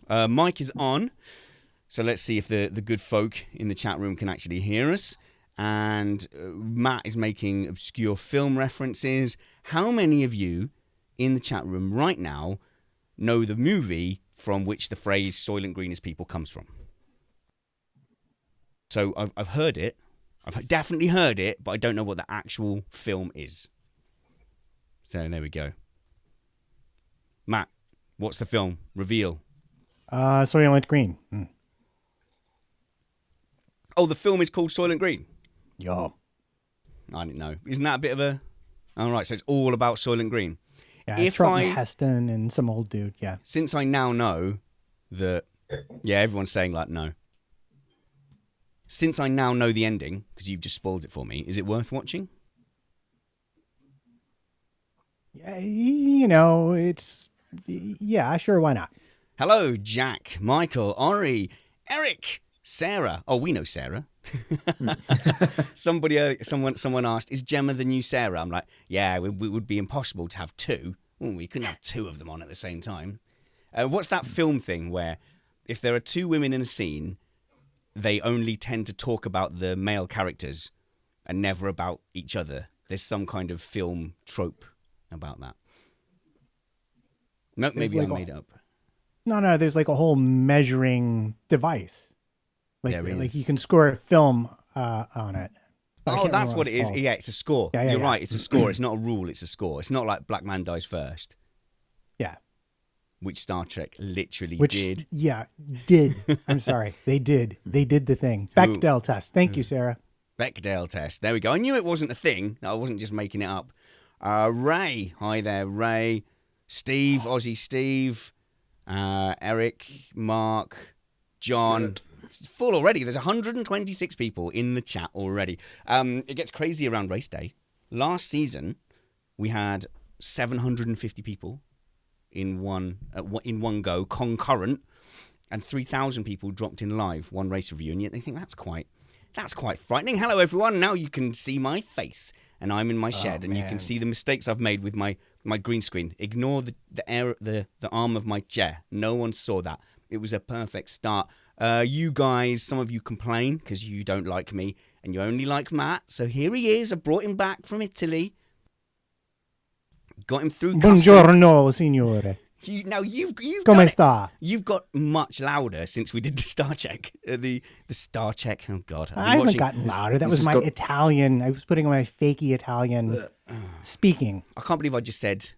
Mic is on. So let's see if the good folk in the chat room can actually hear us. And Matt is making obscure film references. How many of you in the chat room right now know the movie from which the phrase Soylent Green is people comes from? So I've heard it. I've definitely heard it, but I don't know what the actual film is. So there we go. Matt, what's the film? Reveal. Soylent Green. Oh, the film is called Soylent Green? Yeah. I didn't know. Isn't that a bit of a... All right, so it's all about Soylent Green. Yeah, if Charlton Heston and some old dude, yeah. Since I now know that... Yeah, everyone's saying, like, no. Since I now know the ending, because you've just spoiled it for me, is it worth watching? Yeah, you know, it's... Yeah, sure, why not? Hello, Jack, Michael, Ori, Eric, Sarah. Oh, we know Sarah. Someone asked, is Gemma the new Sarah? I'm like, yeah, it would be impossible to have two. Ooh, we couldn't have two of them on at the same time. What's that film thing where if there are two women in a scene, they only tend to talk about the male characters and never about each other? There's some kind of film trope about that. No, maybe I made it up. No, there's like a whole measuring device. Like you can score a film on it. Oh, that's what it is. Yeah, it's a score. Yeah, You're right. It's a score. It's not a rule. It's a score. It's not like Black Man Dies First. Yeah. Which Star Trek literally did. Yeah, did. I'm sorry. They did. They did the thing. Bechdel test. Thank you, Sarah. Bechdel test. There we go. I knew it wasn't a thing. I wasn't just making it up. Ray. Hi there, Ray. Steve. Aussie Steve. Eric. Mark. John. Good. Full already. There's 126 people in the chat already. It gets crazy around race day. Last season, we had 750 people in one go, concurrent, and 3,000 people dropped in live, one race review, and yet they think that's quite frightening. Hello, everyone. Now you can see my face, and I'm in my shed, and you can see the mistakes I've made with my green screen. Ignore the arm of my chair. No one saw that. It was a perfect start. You guys, some of you complain because you don't like me and you only like Matt. So here he is. I brought him back from Italy. Got him through customs. Buongiorno, signore. You've got much louder since we did the star check. The star check. Oh God, I haven't gotten louder. That was my Italian. I was putting on my fakey Italian speaking. I can't believe I just said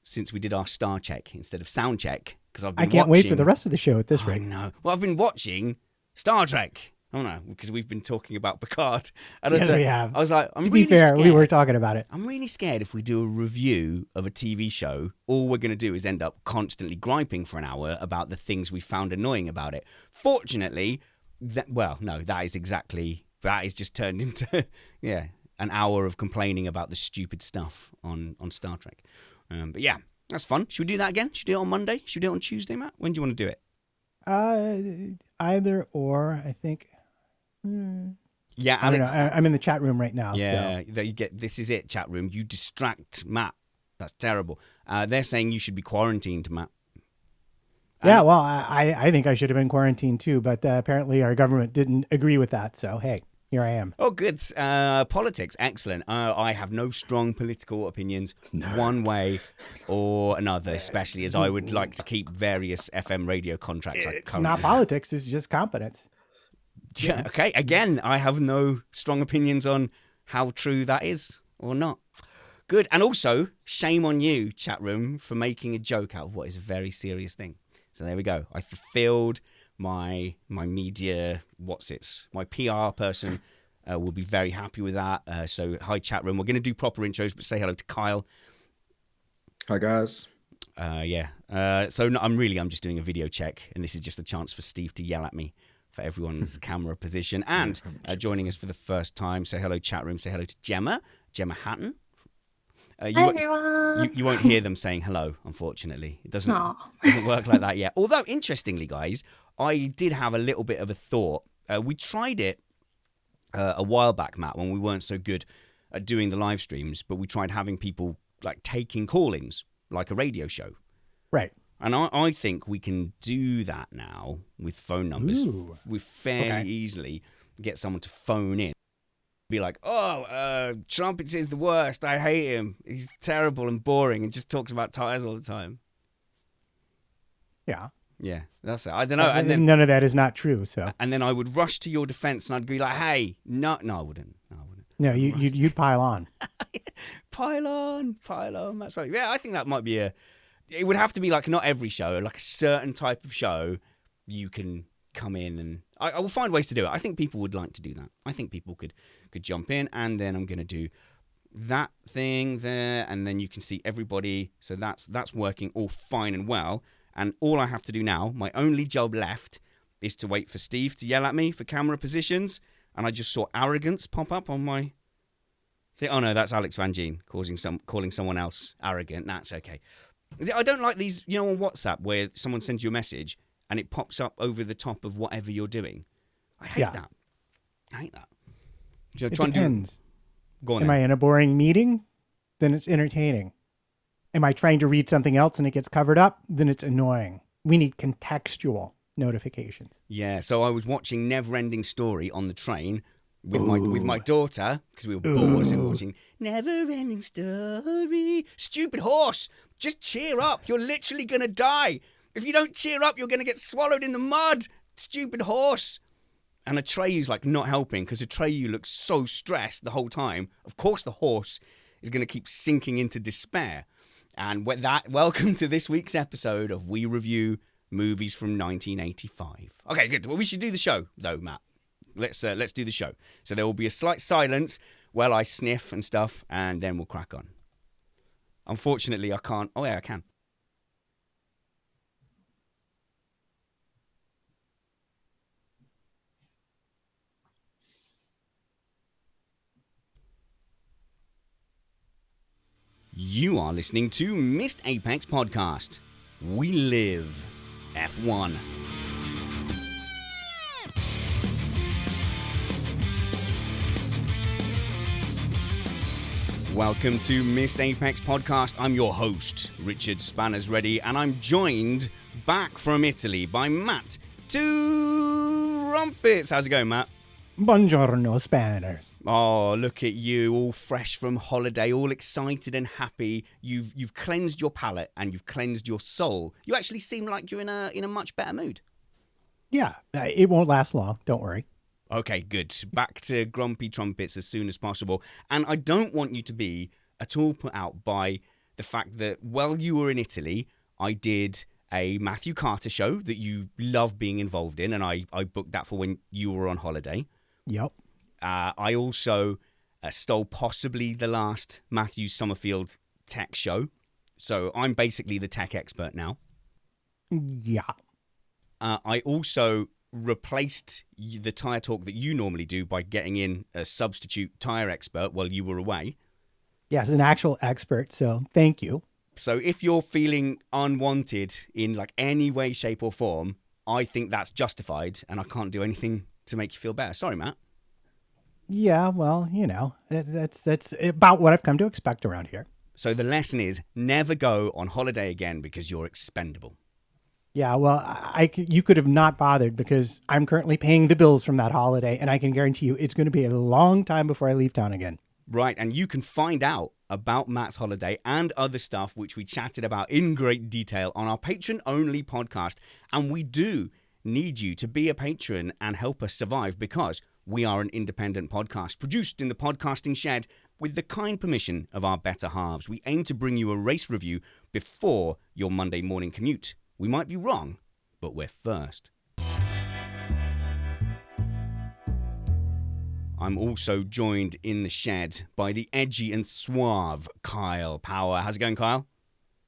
since we did our star check instead of sound check. I can't wait for the rest of the show at this rate. No, well, I've been watching Star Trek. Oh no, because we've been talking about Picard. And yes, we have. I was like, to be fair, we were talking about it. I'm really scared if we do a review of a TV show, all we're going to do is end up constantly griping for an hour about the things we found annoying about it. Fortunately, that is just turned into an hour of complaining about the stupid stuff on Star Trek. But yeah. That's fun. Should we do that again? Should we do it on Monday? Should we do it on Tuesday, Matt? When do you want to do it? Either or, I think. Yeah, Alex. I'm in the chat room right now. Yeah, so. This is it, chat room. You distract Matt. That's terrible. They're saying you should be quarantined, Matt. Yeah, well, I think I should have been quarantined too, but apparently our government didn't agree with that. So, hey. Here I am. Oh, good. Politics, excellent. I have no strong political opinions one way or another, especially as I would like to keep various FM radio contracts. It's not politics, it's just competence. Yeah, okay, again, I have no strong opinions on how true that is or not. Good. And also, shame on you, chat room, for making a joke out of what is a very serious thing. So there we go. I fulfilled my media, my PR person will be very happy with that. So hi chat room. We're going to do proper intros, but say hello to Kyle. Hi guys. I'm just doing a video check, and this is just a chance for Steve to yell at me for everyone's camera position. And joining us for the first time, say hello chat room. Say hello to Gemma Hatton. Hi, everyone. You won't hear them saying hello, unfortunately. It doesn't work like that yet. Although, interestingly, guys, I did have a little bit of a thought. We tried it a while back, Matt, when we weren't so good at doing the live streams, but we tried having people like taking call-ins, like a radio show. Right. And I think we can do that now with phone numbers. Ooh. We fairly easily get someone to phone in. Be like, Trumpets is the worst. I hate him. He's terrible and boring and just talks about tires all the time. Yeah. Yeah, that's it. I don't know. And then none of that is not true. So. And then I would rush to your defense and I'd be like, hey, no, I wouldn't. No, you'd pile on. Pile on. That's right. Yeah, I think that might be it would have to be like not every show, like a certain type of show you can come in and I will find ways to do it. I think people would like to do that. I think people could jump in and then I'm going to do that thing there and then you can see everybody. So that's working all fine and well. And all I have to do now, my only job left, is to wait for Steve to yell at me for camera positions. And I just saw arrogance pop up on my thing. Oh no, that's Alex Van Gien calling someone else arrogant. That's okay. I don't like these, on WhatsApp where someone sends you a message and it pops up over the top of whatever you're doing. I hate that. I hate that. It depends. Go on. Am I in a boring meeting? Then it's entertaining. Am I trying to read something else and it gets covered up? Then it's annoying. We need contextual notifications. Yeah, so I was watching Never-Ending Story on the train with my daughter because we were bored. So we were watching Never-Ending Story. Stupid horse, just cheer up. You're literally going to die. If you don't cheer up, you're going to get swallowed in the mud. Stupid horse. And Atreyu's like not helping because Atreyu looks so stressed the whole time. Of course the horse is going to keep sinking into despair. And with that, welcome to this week's episode of We Review Movies from 1985. Okay, good. Well, we should do the show, though, Matt. Let's do the show. So there will be a slight silence while I sniff and stuff, and then we'll crack on. Unfortunately, I can't. Oh, yeah, I can. You are listening to Missed Apex Podcast. We live F1. Welcome to Missed Apex Podcast. I'm your host, Richard Spanners Ready, and I'm joined back from Italy by Matt Trumpets. How's it going, Matt? Buongiorno, Spanners. Oh, look at you, all fresh from holiday, all excited and happy. You've cleansed your palate and you've cleansed your soul. You actually seem like you're in a much better mood. Yeah, it won't last long. Don't worry. Okay, good. Back to grumpy trumpets as soon as possible. And I don't want you to be at all put out by the fact that while you were in Italy, I did a Matthew Carter show that you love being involved in, and I booked that for when you were on holiday. Yep. I also stole possibly the last Matthew Summerfield tech show. So I'm basically the tech expert now. Yeah. I also replaced the tire talk that you normally do by getting in a substitute tire expert while you were away. Yes, an actual expert. So thank you. So if you're feeling unwanted in like any way, shape or form, I think that's justified and I can't do anything to make you feel better. Sorry, Matt. Yeah, well, that's about what I've come to expect around here. So the lesson is never go on holiday again because you're expendable. Yeah, well, you could have not bothered because I'm currently paying the bills from that holiday, and I can guarantee you it's going to be a long time before I leave town again. Right, and you can find out about Matt's holiday and other stuff which we chatted about in great detail on our patron-only podcast. And we do need you to be a patron and help us survive because we are an independent podcast produced in the podcasting shed with the kind permission of our better halves. We aim to bring you a race review before your Monday morning commute. We might be wrong, but we're first. I'm also joined in the shed by the edgy and suave Kyle Power. How's it going, Kyle?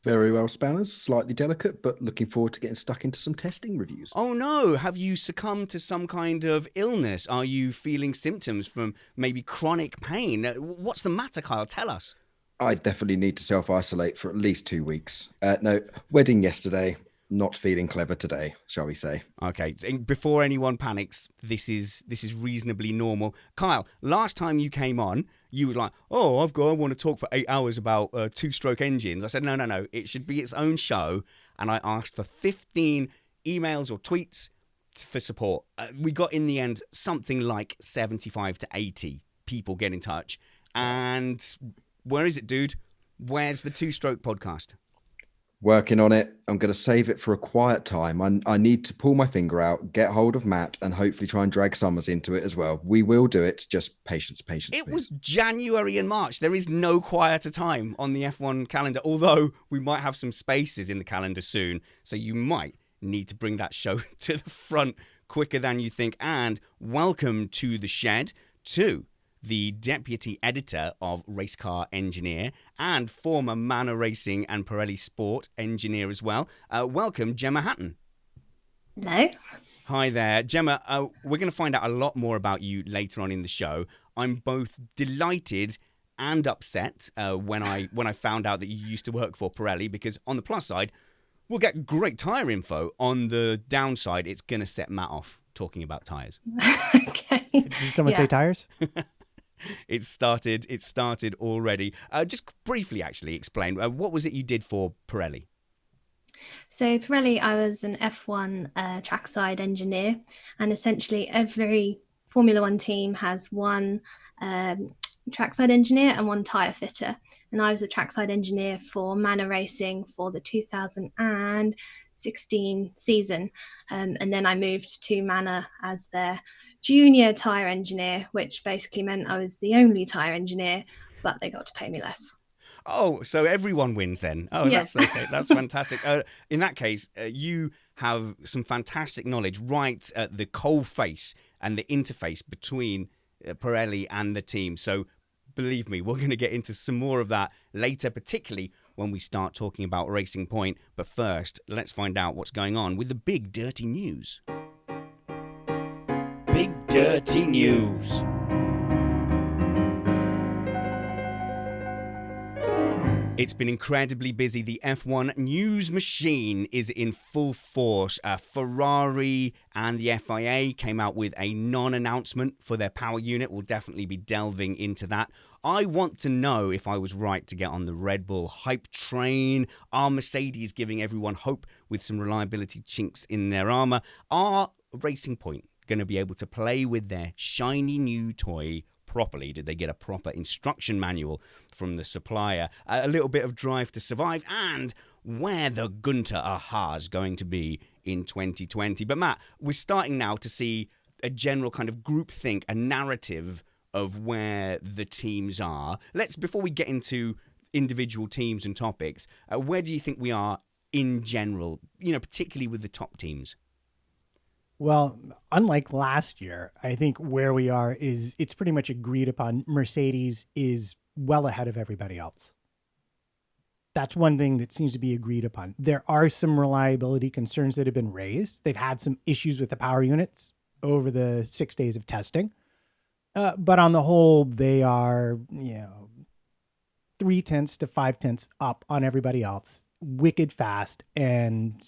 Very well, Spanners. Slightly delicate, but looking forward to getting stuck into some testing reviews. Oh no, have you succumbed to some kind of illness? Are you feeling symptoms from maybe chronic pain? What's the matter, Kyle? Tell us. I definitely need to self-isolate for at least 2 weeks. No, wedding yesterday. Not feeling clever today, shall we say. Okay, before anyone panics, this is reasonably normal. Kyle, last time you came on, you were like, I want to talk for 8 hours about two-stroke engines. I said, no, it should be its own show. and I asked for 15 emails or tweets for support. We got in the end something like 75 to 80 people get in touch. And where is it, dude? Where's the Two Stroke podcast? Working on it. I'm going to save it for a quiet time. I need to pull my finger out, get hold of Matt, and hopefully try and drag Summers into it as well. We will do it. Just patience, It please. was January and March. There is no quieter time on the F1 calendar, although we might have some spaces in the calendar soon. So you might need to bring that show to the front quicker than you think. And welcome to the shed to the deputy editor of Race Car Engineer and former Manor Racing and Pirelli Sport engineer as well. Welcome, Gemma Hatton. Hello. Hi there, Gemma. We're going to find out a lot more about you later on in the show. I'm both delighted and upset when I found out that you used to work for Pirelli, because on the plus side, we'll get great tyre info. On the downside, it's going to set Matt off talking about tyres. Okay. Did someone say tires? It started already. Just briefly, actually, explain what was it you did for Pirelli? So Pirelli, I was an F1 trackside engineer, and essentially every Formula One team has one trackside engineer and one tyre fitter. And I was a trackside engineer for Manor Racing for the 2016 season. And then I moved to Manor as their junior tyre engineer, which basically meant I was the only tyre engineer, but they got to pay me less. Oh, so everyone wins then. Oh, Yeah. That's okay. That's fantastic. In that case, you have some fantastic knowledge right at the coal face and the interface between Pirelli and the team. So believe me, we're going to get into some more of that later, particularly when we start talking about Racing Point. But first, let's find out what's going on with the big dirty news. Big dirty news. It's been incredibly busy. The F1 news machine is in full force. Ferrari and the FIA came out with a non-announcement for their power unit. We'll definitely be delving into that. I want to know if I was right to get on the Red Bull hype train. Are Mercedes giving everyone hope with some reliability chinks in their armour? Are Racing Point going to be able to play with their shiny new toy properly? Did they get a proper instruction manual from the supplier? A little bit of Drive to Survive, and where the Gunter Aha's going to be in 2020. But Matt, we're starting now to see a general kind of groupthink, a narrative of where the teams are. Before we get into individual teams and topics, where do you think we are in general, particularly with the top teams? Well, unlike last year, I think where we are is it's pretty much agreed upon. Mercedes is well ahead of everybody else. That's one thing that seems to be agreed upon. There are some reliability concerns that have been raised. They've had some issues with the power units over the 6 days of testing. But on the whole, they are, 0.3 to 0.5 up on everybody else. Wicked fast. And,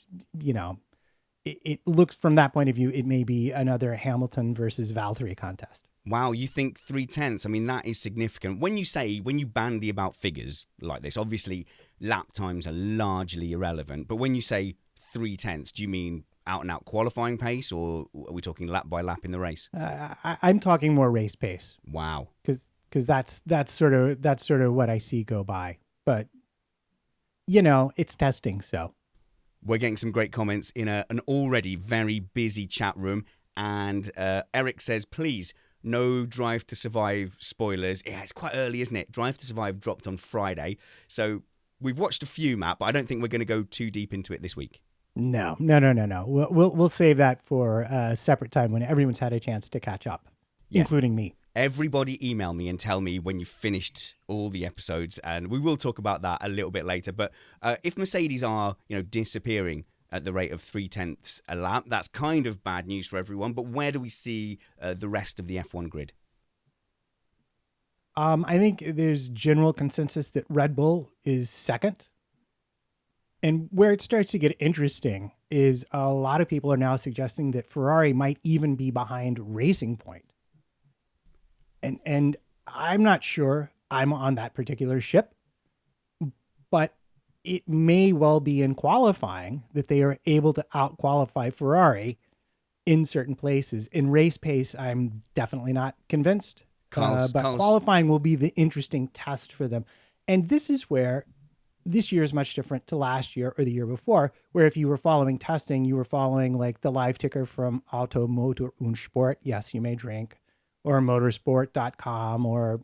it looks from that point of view, it may be another Hamilton versus Valtteri contest. Wow, you think 0.3? I mean, that is significant. When you bandy about figures like this, obviously lap times are largely irrelevant. But when you say 0.3, do you mean out and out qualifying pace, or are we talking lap by lap in the race? I'm talking more race pace. Wow, because that's sort of what I see go by. But it's testing, so. We're getting some great comments in an already very busy chat room. And Eric says, please, no Drive to Survive spoilers. Yeah, it's quite early, isn't it? Drive to Survive dropped on Friday. So we've watched a few, Matt, but I don't think we're going to go too deep into it this week. No. We'll save that for a separate time when everyone's had a chance to catch up, including me. Everybody email me and tell me when you've finished all the episodes, and we will talk about that a little bit later. But if Mercedes are, disappearing at the rate of 0.3 a lap, that's kind of bad news for everyone. But where do we see the rest of the F1 grid? I think there's general consensus that Red Bull is second. And where it starts to get interesting is a lot of people are now suggesting that Ferrari might even be behind Racing Point. And I'm not sure I'm on that particular ship, but it may well be in qualifying that they are able to out-qualify Ferrari in certain places. In race pace, I'm definitely not convinced. But qualifying will be the interesting test for them. And this is where this year is much different to last year or the year before, where if you were following testing, you were following like the live ticker from Auto Motor und Sport. Yes, you may drink, or motorsport.com, or,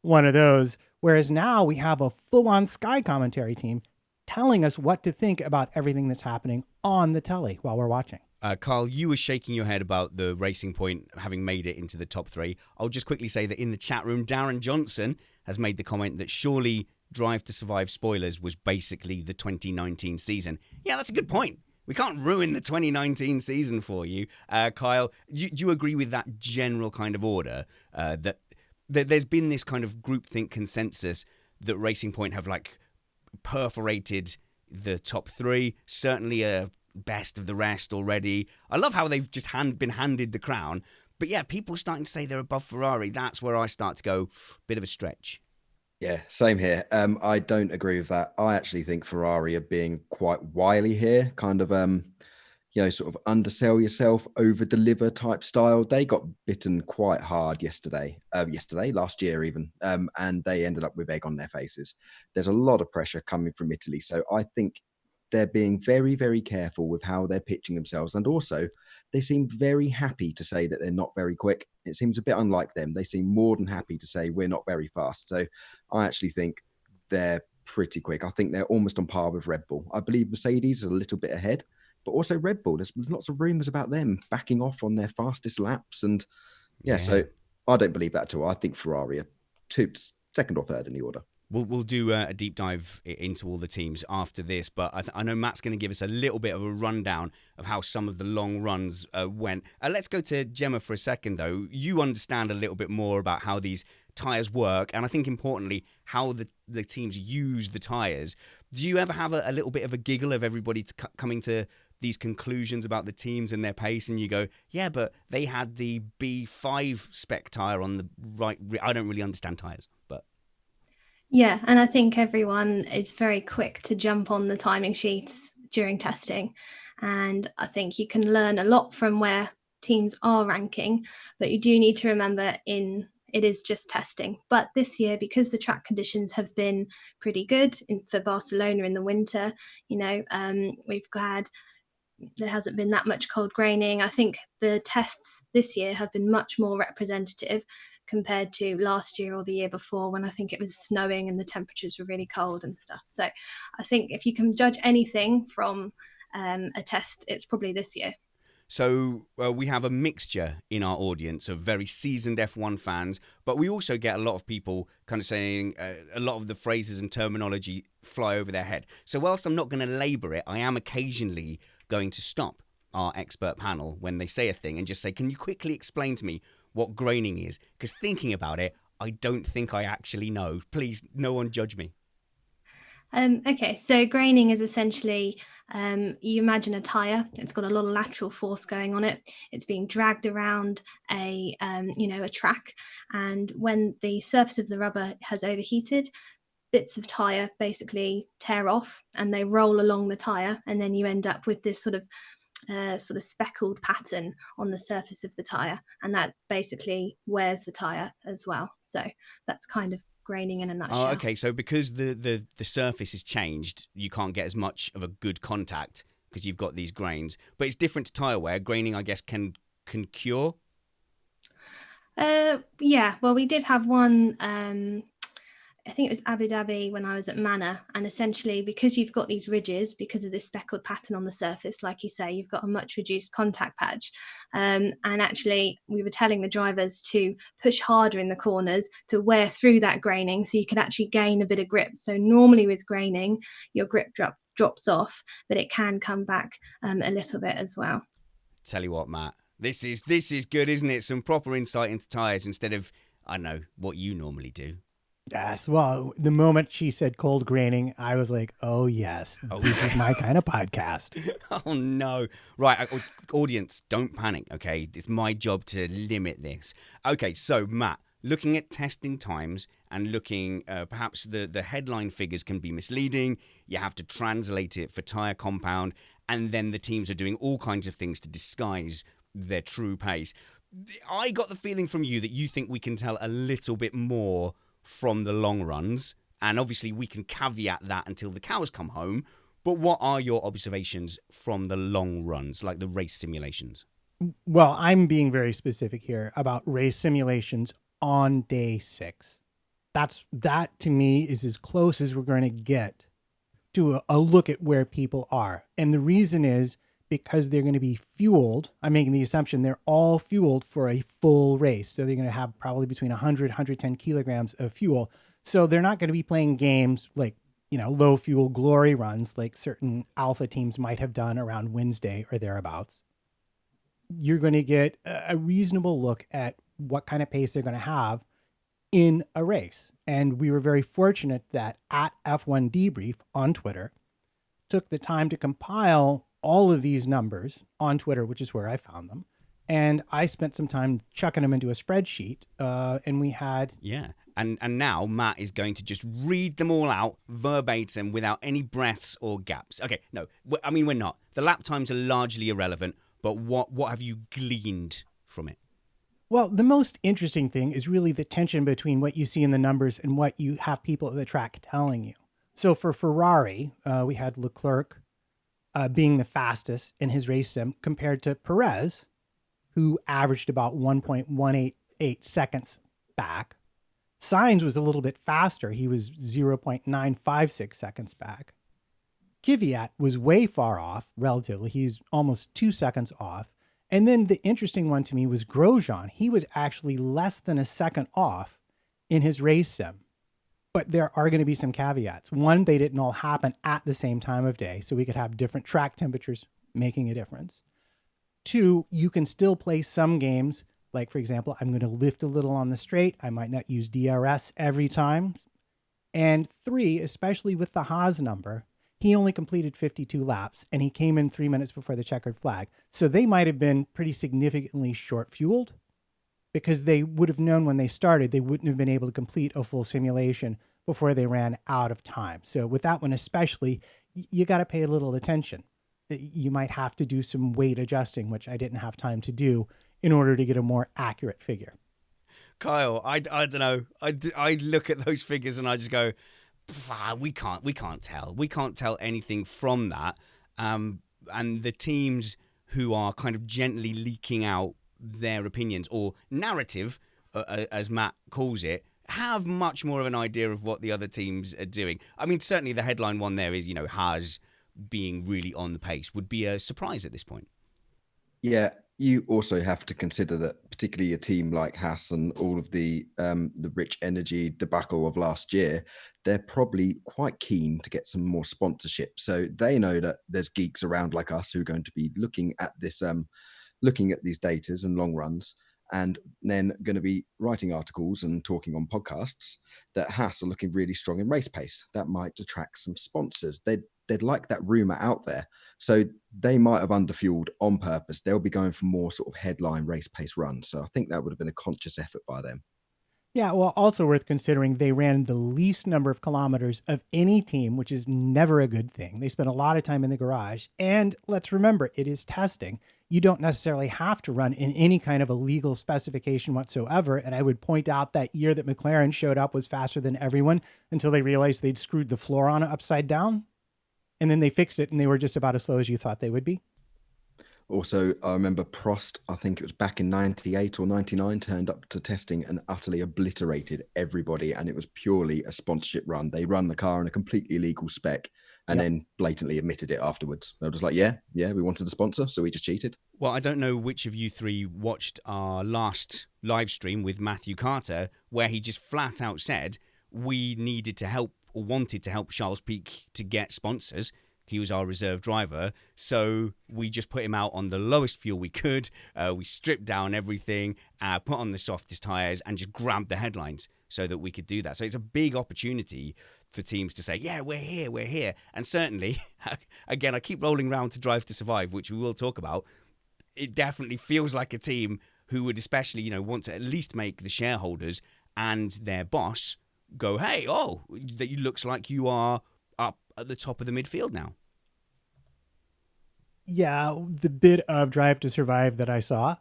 one of those. Whereas now we have a full-on Sky commentary team telling us what to think about everything that's happening on the telly while we're watching. Carl, you were shaking your head about the Racing Point having made it into the top 3. I'll just quickly say that in the chat room, Darren Johnson has made the comment that surely Drive to Survive spoilers was basically the 2019 season. Yeah, that's a good point. We can't ruin the 2019 season for you. Kyle, do you agree with that general kind of order? That there's been this kind of groupthink consensus that Racing Point have like perforated the top 3, certainly a best of the rest already. I love how they've just been handed the crown. But yeah, people starting to say they're above Ferrari. That's where I start to go, bit of a stretch. Yeah, same here. I don't agree with that. I actually think Ferrari are being quite wily here, kind of, sort of undersell yourself, over deliver type style. They got bitten quite hard last year even, and they ended up with egg on their faces. There's a lot of pressure coming from Italy. So I think they're being very, very careful with how they're pitching themselves. And also, they seem very happy to say that they're not very quick. It seems a bit unlike them. They seem more than happy to say we're not very fast. So I actually think they're pretty quick. I think they're almost on par with Red Bull. I believe Mercedes is a little bit ahead, but also Red Bull, there's lots of rumors about them backing off on their fastest laps. And so I don't believe that at all. I think Ferrari are second or third in the order. We'll do a deep dive into all the teams after this, but I know Matt's going to give us a little bit of a rundown of how some of the long runs went. Let's go to Gemma for a second, though. You understand a little bit more about how these tyres work, and I think importantly, how the teams use the tyres. Do you ever have a little bit of a giggle of everybody coming to these conclusions about the teams and their pace, and you go, yeah, but they had the B5 spec tyre on the right. I don't really understand tyres, but... Yeah, and I think everyone is very quick to jump on the timing sheets during testing. And I think you can learn a lot from where teams are ranking, but you do need to remember it is just testing. But this year, because the track conditions have been pretty good for Barcelona in the winter, there hasn't been that much cold graining. I think the tests this year have been much more representative compared to last year or the year before, when I think it was snowing and the temperatures were really cold and stuff. So I think if you can judge anything from a test, it's probably this year. So we have a mixture in our audience of very seasoned F1 fans, but we also get a lot of people kind of saying a lot of the phrases and terminology fly over their head. So whilst I'm not going to labour it, I am occasionally going to stop our expert panel when they say a thing and just say, can you quickly explain to me what graining is? Because thinking about it, I don't think I actually know. Please, no one judge me. Okay, so graining is essentially, you imagine a tyre. It's got a lot of lateral force going on it. It's being dragged around a track, and when the surface of the rubber has overheated, bits of tyre basically tear off and they roll along the tyre, and then you end up with this sort of speckled pattern on the surface of the tyre, and that basically wears the tyre as well. So that's kind of graining in a nutshell. Oh, okay. So because the surface is changed, you can't get as much of a good contact because you've got these grains. But it's different to tyre wear. Graining, I guess, can cure. Yeah. Well, we did have one. I think it was Abu Dhabi when I was at Manor, and essentially because you've got these ridges, because of this speckled pattern on the surface, like you say, you've got a much reduced contact patch, and actually we were telling the drivers to push harder in the corners to wear through that graining so you could actually gain a bit of grip. So normally with graining your grip drops off, but it can come back a little bit as well. Tell you what, Matt, this is good, isn't it? Some proper insight into tyres instead of, I don't know, what you normally do. Yes. Well, the moment she said cold graining, I was like, oh, yes, this is my kind of podcast. Oh, no. Right. Audience, don't panic, okay? It's my job to limit this. Okay, so, Matt, looking at testing times and looking, perhaps the headline figures can be misleading. You have to translate it for tire compound, and then the teams are doing all kinds of things to disguise their true pace. I got the feeling from you that you think we can tell a little bit more from the long runs, and obviously we can caveat that until the cows come home. But what are your observations from the long runs, like the race simulations? Well, I'm being very specific here about race simulations on day 6. That to me is as close as we're going to get to a look at where people are. And the reason is because they're going to be fueled. I'm making the assumption they're all fueled for a full race. So they're going to have probably between 100, 110 kilograms of fuel. So they're not going to be playing games like, low fuel glory runs like certain alpha teams might have done around Wednesday or thereabouts. You're going to get a reasonable look at what kind of pace they're going to have in a race. And we were very fortunate that at F1 Debrief on Twitter took the time to compile all of these numbers on Twitter, which is where I found them. And I spent some time chucking them into a spreadsheet, and we had... Yeah, and now Matt is going to just read them all out verbatim without any breaths or gaps. Okay, no, I mean, we're not. The lap times are largely irrelevant, but what have you gleaned from it? Well, the most interesting thing is really the tension between what you see in the numbers and what you have people at the track telling you. So for Ferrari, we had Leclerc being the fastest in his race sim compared to Perez, who averaged about 1.188 seconds back. Sainz was a little bit faster. He was 0.956 seconds back. Kvyat was way far off, relatively. He's almost 2 seconds off. And then the interesting one to me was Grosjean. He was actually less than a second off in his race sim. But there are going to be some caveats. One, they didn't all happen at the same time of day, so we could have different track temperatures making a difference. 2, you can still play some games, like, for example, I'm going to lift a little on the straight. I might not use DRS every time. And 3, especially with the Haas number, he only completed 52 laps, and he came in 3 minutes before the checkered flag. So they might have been pretty significantly short-fueled because they would have known when they started they wouldn't have been able to complete a full simulation before they ran out of time. So with that one especially, you got to pay a little attention. You might have to do some weight adjusting, which I didn't have time to do in order to get a more accurate figure. Kyle, I don't know. I look at those figures and I just go, we can't tell anything from that. And the teams who are kind of gently leaking out their opinions or narrative, as Matt calls it, have much more of an idea of what the other teams are doing. I mean, certainly the headline one there is, Haas being really on the pace would be a surprise at this point. Yeah, you also have to consider that particularly a team like Haas and all of the rich energy debacle of last year, they're probably quite keen to get some more sponsorship. So they know that there's geeks around like us who are going to be looking at this, looking at these datas and long runs, and then going to be writing articles and talking on podcasts that Haas are looking really strong in race pace. That might attract some sponsors. They'd like that rumor out there. So they might have underfueled on purpose. They'll be going for more sort of headline race pace runs. So I think that would have been a conscious effort by them. Yeah, well, also worth considering, they ran the least number of kilometers of any team, which is never a good thing. They spent a lot of time in the garage. And let's remember, it is testing. You don't necessarily have to run in any kind of a legal specification whatsoever. And I would point out that year that McLaren showed up was faster than everyone until they realized they'd screwed the floor on it upside down. And then they fixed it and they were just about as slow as you thought they would be. Also, I remember Prost, I think it was back in 98 or 99, turned up to testing and utterly obliterated everybody. And it was purely a sponsorship run. They run the car in a completely illegal spec and then blatantly admitted it afterwards. They were just like, yeah, we wanted a sponsor, so we just cheated. Well, I don't know which of you three watched our last live stream with Matthew Carter, where he just flat out said we needed to help or wanted to help Charles Pic to get sponsors. He was our reserve driver, so we just put him out on the lowest fuel we could. We stripped down everything, put on the softest tyres, and just grabbed the headlines so that we could do that. So it's a big opportunity for teams to say, yeah, we're here. And certainly, again, I keep rolling around to Drive to Survive, which we will talk about. It definitely feels like a team who would especially, want to at least make the shareholders and their boss go, hey, that looks like you are up at the top of the midfield now. Yeah, the bit of Drive to Survive that I saw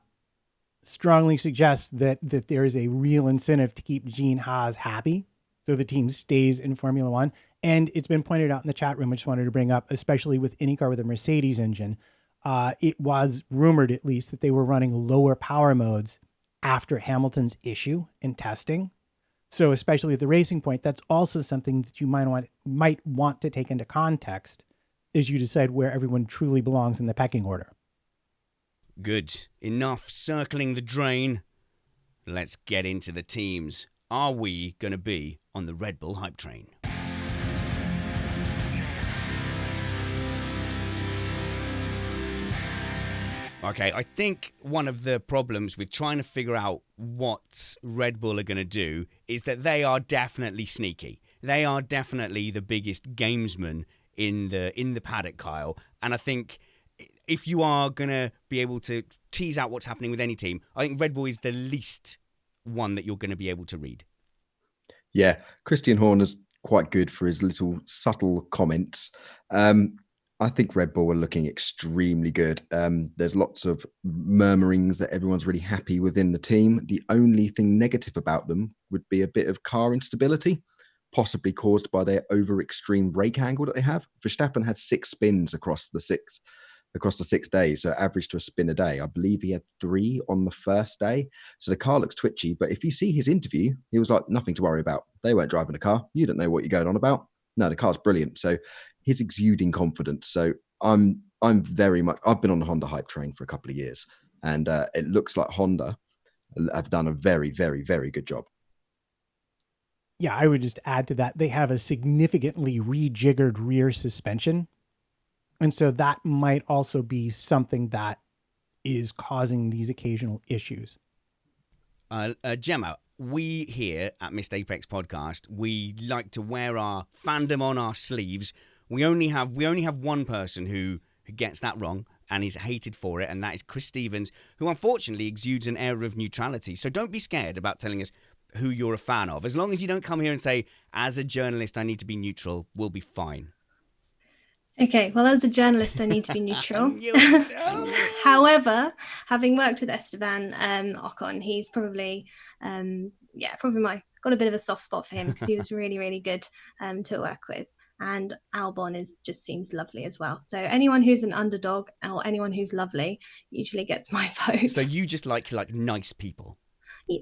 strongly suggests that there is a real incentive to keep Gene Haas happy, so the team stays in Formula One. And it's been pointed out in the chat room, I just wanted to bring up, especially with any car with a Mercedes engine, it was rumored at least that they were running lower power modes after Hamilton's issue in testing. So especially at the racing point, that's also something that you might want to take into context as you decide where everyone truly belongs in the pecking order. Good. Enough circling the drain. Let's get into the teams. Are we going to be on the Red Bull hype train? Okay, I think one of the problems with trying to figure out what Red Bull are going to do is that they are definitely sneaky. They are definitely the biggest gamesmen in the paddock, Kyle. And I think if you are going to be able to tease out what's happening with any team, I think Red Bull is the least one that you're going to be able to read. Yeah, Christian Horner's quite good for his little subtle comments. I think Red Bull are looking extremely good. There's lots of murmurings that everyone's really happy within the team. The only thing negative about them would be a bit of car instability, possibly caused by their over extreme brake angle that they have. Verstappen had 6 spins across the 6 days, so average to a spin a day. I believe he had 3 on the first day. So the car looks twitchy, but if you see his interview, he was like, nothing to worry about. They weren't driving the car. You don't know what you're going on about. No, the car's brilliant. So he's exuding confidence. So I'm very much, I've been on the Honda hype train for a couple of years, and it looks like Honda have done a very, very, very good job. Yeah, I would just add to that. They have a significantly rejiggered rear suspension. And so that might also be something that is causing these occasional issues. Gemma, we here at Missed Apex Podcast, we like to wear our fandom on our sleeves. We only have one person who gets that wrong and is hated for it, and that is Chris Stevens, who unfortunately exudes an air of neutrality. So don't be scared about telling us who you're a fan of. As long as you don't come here and say, as a journalist, I need to be neutral, we'll be fine. Okay, well, as a journalist, I need to be neutral. However, having worked with Esteban Ocon, he's probably got a bit of a soft spot for him because he was really, really good to work with. And Albon just seems lovely as well. So anyone who's an underdog or anyone who's lovely usually gets my vote. So you just like nice people?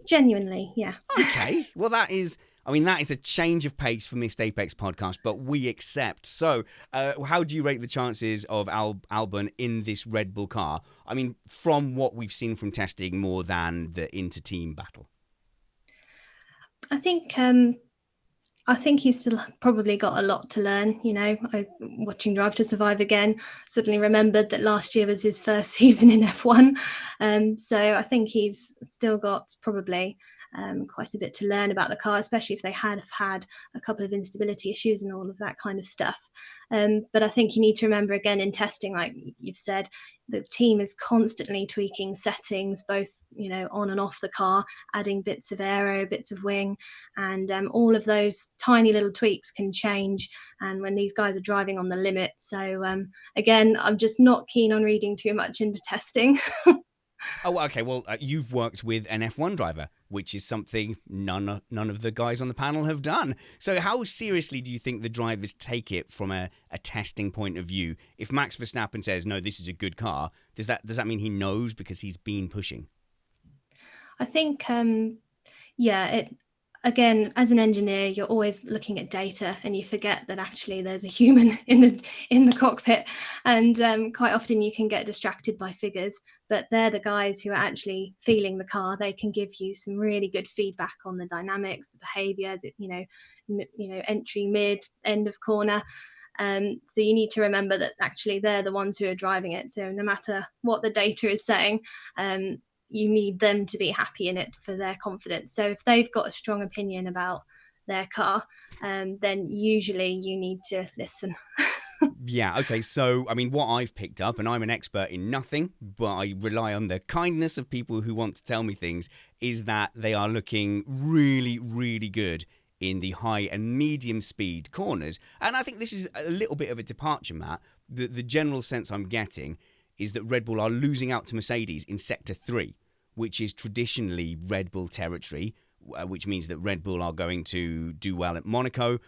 Genuinely, yeah. Okay, well that is a change of pace for Missed Apex Podcast, but we accept. So how do you rate the chances of Albon in this Red Bull car? I mean, from what we've seen from testing, more than the inter-team battle. I think he's still probably got a lot to learn. Watching Drive to Survive again, suddenly remembered that last year was his first season in F1. So I think he's still got probably quite a bit to learn about the car, especially if they have had a couple of instability issues and all of that kind of stuff. But I think you need to remember again in testing, like you've said, the team is constantly tweaking settings, both on and off the car, adding bits of aero, bits of wing, and all of those tiny little tweaks can change. And when these guys are driving on the limit, so again, I'm just not keen on reading too much into testing. Oh, okay. Well, you've worked with an F1 driver, which is something none of the guys on the panel have done. So how seriously do you think the drivers take it from a testing point of view? If Max Verstappen says, no, this is a good car, does that mean he knows because he's been pushing? I think, again, as an engineer, you're always looking at data and you forget that actually there's a human in the cockpit, and quite often you can get distracted by figures, but they're the guys who are actually feeling the car. They can give you some really good feedback on the dynamics, the behaviors, entry, mid, end of corner. So you need to remember that actually they're the ones who are driving it. So no matter what the data is saying, you need them to be happy in it for their confidence. So if they've got a strong opinion about their car, then usually you need to listen. Yeah, okay, so, I mean, what I've picked up, and I'm an expert in nothing, but I rely on the kindness of people who want to tell me things, is that they are looking really, really good in the high and medium speed corners. And I think this is a little bit of a departure, Matt. The general sense I'm getting is that Red Bull are losing out to Mercedes in Sector 3, which is traditionally Red Bull territory, which means that Red Bull are going to do well at Monaco.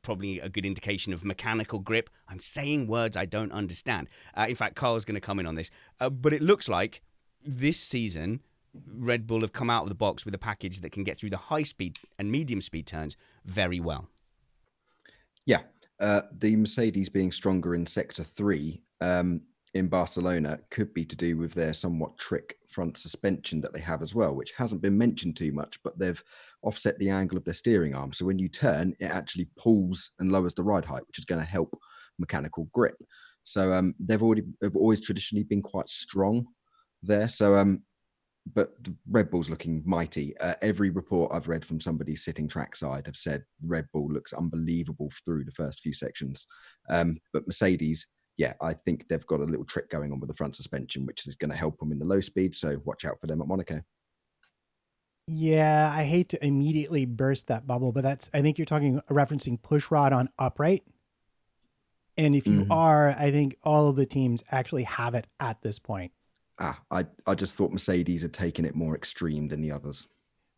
Probably a good indication of mechanical grip. I'm saying words I don't understand. In fact, Carl's going to come in on this. But it looks like this season, Red Bull have come out of the box with a package that can get through the high speed and medium speed turns very well. Yeah, the Mercedes being stronger in Sector 3 in Barcelona could be to do with their somewhat trick front suspension that they have as well, which hasn't been mentioned too much, but they've offset the angle of their steering arm. So when you turn, it actually pulls and lowers the ride height, which is going to help mechanical grip. So they've always traditionally been quite strong there. So but Red Bull's looking mighty. Every report I've read from somebody sitting trackside have said Red Bull looks unbelievable through the first few sections. But Mercedes, yeah, I think they've got a little trick going on with the front suspension, which is going to help them in the low speed. So watch out for them at Monaco. Yeah, I hate to immediately burst that bubble, but I think you're referencing push rod on upright. And if you are, I think all of the teams actually have it at this point. I just thought Mercedes had taken it more extreme than the others.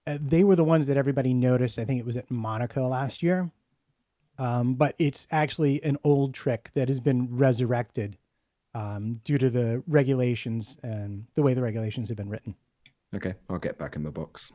They were the ones that everybody noticed. I think it was at Monaco last year. But it's actually an old trick that has been resurrected due to the regulations and the way the regulations have been written. Okay, I'll get back in the box.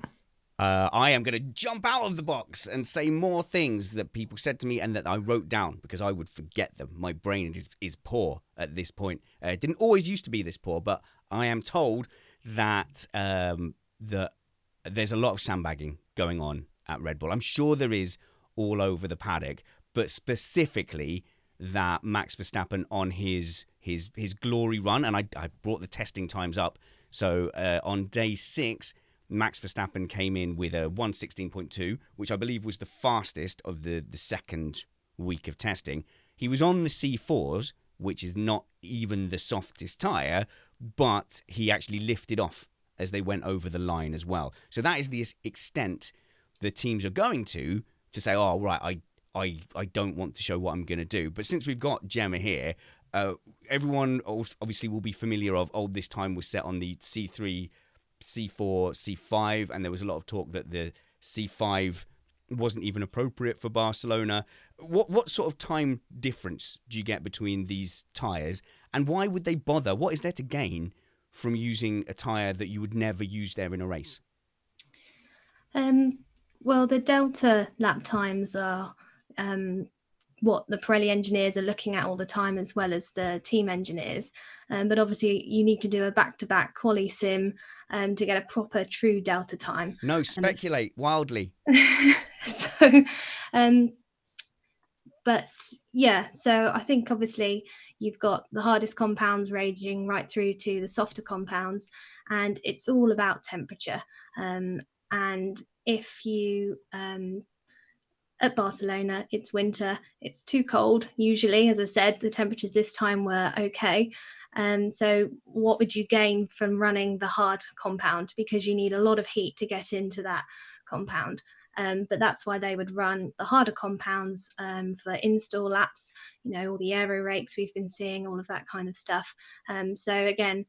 I am going to jump out of the box and say more things that people said to me and that I wrote down because I would forget them. My brain is poor at this point. It didn't always used to be this poor, but I am told that there's a lot of sandbagging going on at Red Bull. I'm sure there is all over the paddock, but specifically that Max Verstappen on his glory run, and I brought the testing times up. So on day 6, Max Verstappen came in with a 1:16.2, which I believe was the fastest of the second week of testing. He was on the C4s, which is not even the softest tyre, but he actually lifted off as they went over the line as well. So that is the extent the teams are going to say, oh, right, I don't want to show what I'm going to do. But since we've got Gemma here, everyone obviously will be familiar of, this time was set on the C3, C4, C5, and there was a lot of talk that the C5 wasn't even appropriate for Barcelona. What sort of time difference do you get between these tyres, and why would they bother? What is there to gain from using a tyre that you would never use there in a race? Well, the delta lap times are what the Pirelli engineers are looking at all the time, as well as the team engineers. But obviously, you need to do a back-to-back quali sim to get a proper true delta time. No, speculate wildly. But yeah, so I think obviously you've got the hardest compounds ranging right through to the softer compounds, and it's all about temperature. And if you at Barcelona, it's winter, it's too cold. Usually, as I said, the temperatures this time were okay. So what would you gain from running the hard compound? Because you need a lot of heat to get into that compound. But that's why they would run the harder compounds for install laps, all the aero rakes we've been seeing, all of that kind of stuff. So again,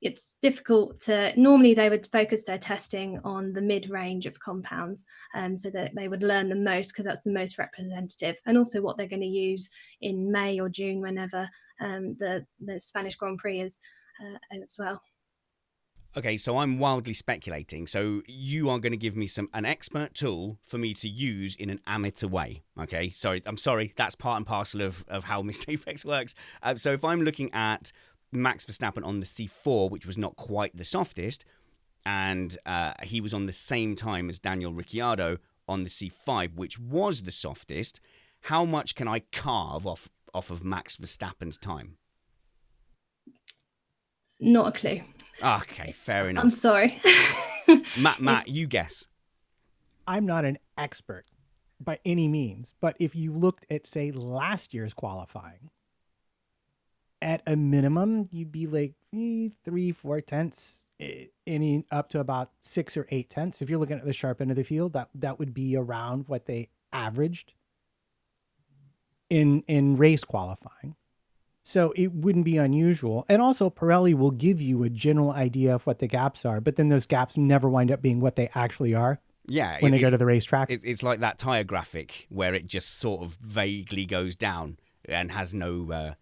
it's difficult to, normally they would focus their testing on the mid-range of compounds so that they would learn the most, because that's the most representative, and also what they're going to use in May or June whenever the Spanish Grand Prix is as well. Okay, so I'm wildly speculating. So you are going to give me an expert tool for me to use in an amateur way. Okay, I'm sorry, that's part and parcel of how Mr. Apex works. So if I'm looking at Max Verstappen on the C4, which was not quite the softest, and he was on the same time as Daniel Ricciardo on the C5, which was the softest, how much can I carve off of Max Verstappen's time? Not a clue. Okay, fair enough. I'm sorry. Matt, you guess. I'm not an expert, by any means. But if you looked at, say, last year's qualifying, at a minimum, you'd be like 3-4 tenths, any up to about 6 or 8 tenths. If you're looking at the sharp end of the field, that would be around what they averaged in race qualifying. So it wouldn't be unusual. And also Pirelli will give you a general idea of what the gaps are, but then those gaps never wind up being what they actually are. Yeah, when they go to the racetrack. It's like that tire graphic where it just sort of vaguely goes down and has no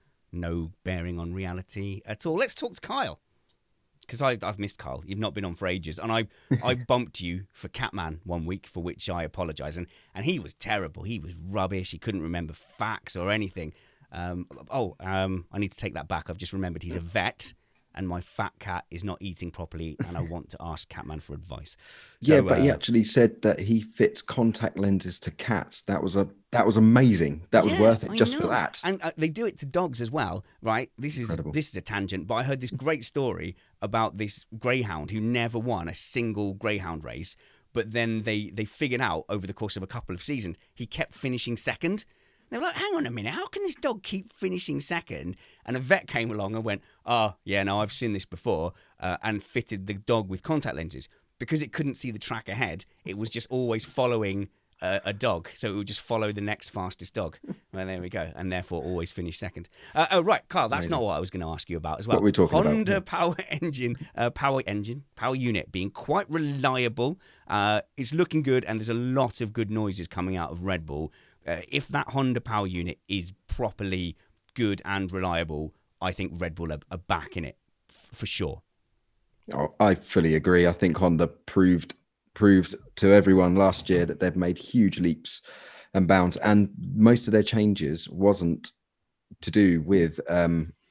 bearing on reality at all. Let's talk to Kyle, because I've missed Kyle. You've not been on for ages, and I bumped you for Catman one week, for which I apologise. And he was terrible. He was rubbish. He couldn't remember facts or anything. I need to take that back. I've just remembered he's a vet, and my fat cat is not eating properly, and I want to ask Catman for advice. So, yeah, but he actually said that he fits contact lenses to cats. That was amazing. That was worth it just for that. And they do it to dogs as well, right? This is Incredible. This is a tangent, but I heard this great story about this greyhound who never won a single greyhound race, but then they figured out over the course of a couple of seasons he kept finishing second. They were like, hang on a minute, how can this dog keep finishing second? And a vet came along and went, oh, yeah, no, I've seen this before, and fitted the dog with contact lenses. Because it couldn't see the track ahead, it was just always following a dog. So it would just follow the next fastest dog. Well, there we go. And therefore always finish second. Right, Carl, that's not what I was going to ask you about as well. What are we talking about? Honda power unit being quite reliable. It's looking good, and there's a lot of good noises coming out of Red Bull. If that Honda power unit is properly good and reliable, I think Red Bull are back in it for sure. Oh, I fully agree. I think Honda proved to everyone last year that they've made huge leaps and bounds, and most of their changes wasn't to do with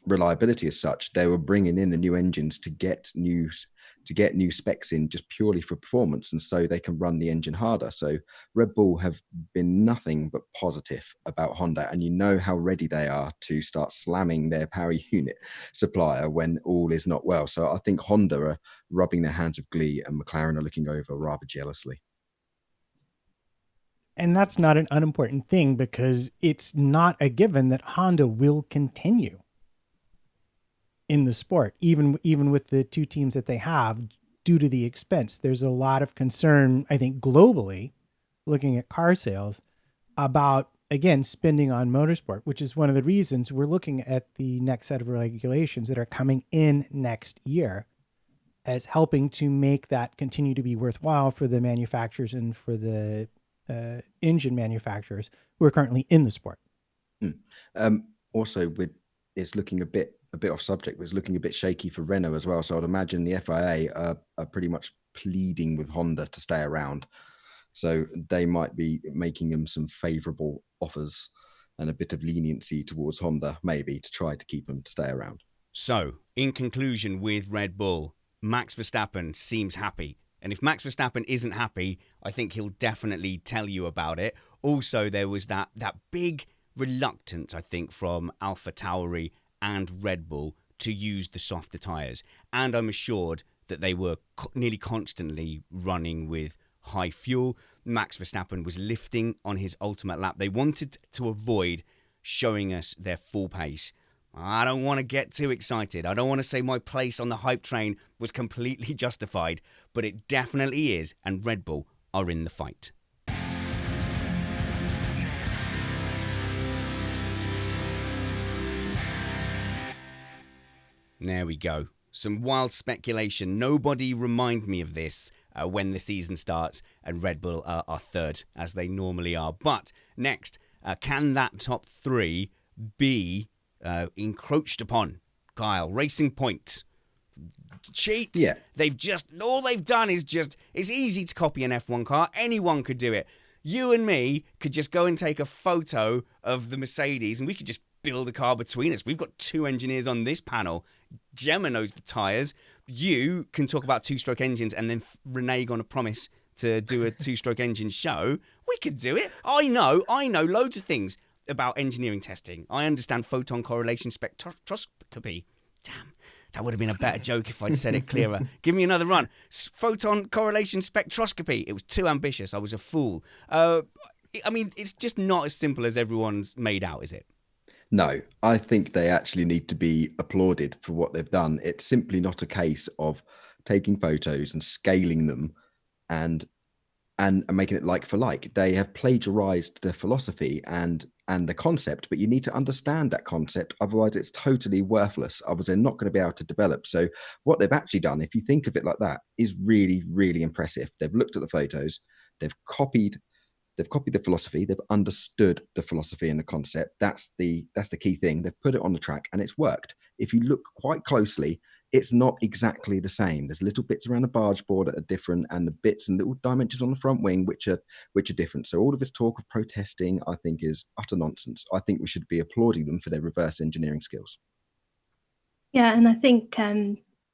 reliability as such. They were bringing in the new engines to get new specs in just purely for performance, and so they can run the engine harder. So Red Bull have been nothing but positive about Honda, and you know how ready they are to start slamming their power unit supplier when all is not well. So I think Honda are rubbing their hands with glee, and McLaren are looking over rather jealously. And that's not an unimportant thing, because it's not a given that Honda will continue in the sport, even with the two teams that they have, due to the expense. There's a lot of concern, I think, globally, looking at car sales, about, again, spending on motorsport, which is one of the reasons we're looking at the next set of regulations that are coming in next year as helping to make that continue to be worthwhile for the manufacturers and for the engine manufacturers who are currently in the sport. Also, it's looking a bit off subject, but it's looking a bit shaky for Renault as well. So I'd imagine the FIA are pretty much pleading with Honda to stay around. So they might be making them some favourable offers and a bit of leniency towards Honda, maybe, to try to keep them to stay around. So, in conclusion with Red Bull, Max Verstappen seems happy. And if Max Verstappen isn't happy, I think he'll definitely tell you about it. Also, there was that big reluctance, I think, from AlphaTauri and Red Bull to use the softer tyres. And I'm assured that they were nearly constantly running with high fuel. Max Verstappen was lifting on his ultimate lap. They wanted to avoid showing us their full pace. I don't want to get too excited. I don't want to say my place on the hype train was completely justified, but it definitely is, and Red Bull are in the fight. There we go. Some wild speculation. Nobody remind me of this when the season starts and Red Bull are third, as they normally are. But next, can that top three be encroached upon? Kyle, Racing Point. Cheats. Yeah. All they've done is it's easy to copy an F1 car. Anyone could do it. You and me could just go and take a photo of the Mercedes and we could just build a car between us. We've got two engineers on this panel. Gemma knows the tyres. You can talk about two-stroke engines and then renege on a promise to do a two-stroke engine show. We could do it. I know loads of things about engineering testing. I understand photon correlation spectroscopy. Damn, that would have been a better joke if I'd said it clearer. Give me another run. Photon correlation spectroscopy. It was too ambitious. I was a fool. I mean, it's just not as simple as everyone's made out, is it? No, I think they actually need to be applauded for what they've done. It's simply not a case of taking photos and scaling them and making it like for like. They have plagiarized the philosophy and the concept, but you need to understand that concept. Otherwise, it's totally worthless. Otherwise, they're not going to be able to develop. So what they've actually done, if you think of it like that, is really, really impressive. They've looked at the photos, they've copied the philosophy, they've understood the philosophy and the concept. That's the key thing. They've put it on the track and it's worked. If you look quite closely, it's not exactly the same. There's little bits around the barge board that are different, and the bits and little dimensions on the front wing which are different. So all of this talk of protesting, I think, is utter nonsense. I think we should be applauding them for their reverse engineering skills. Yeah, and I think,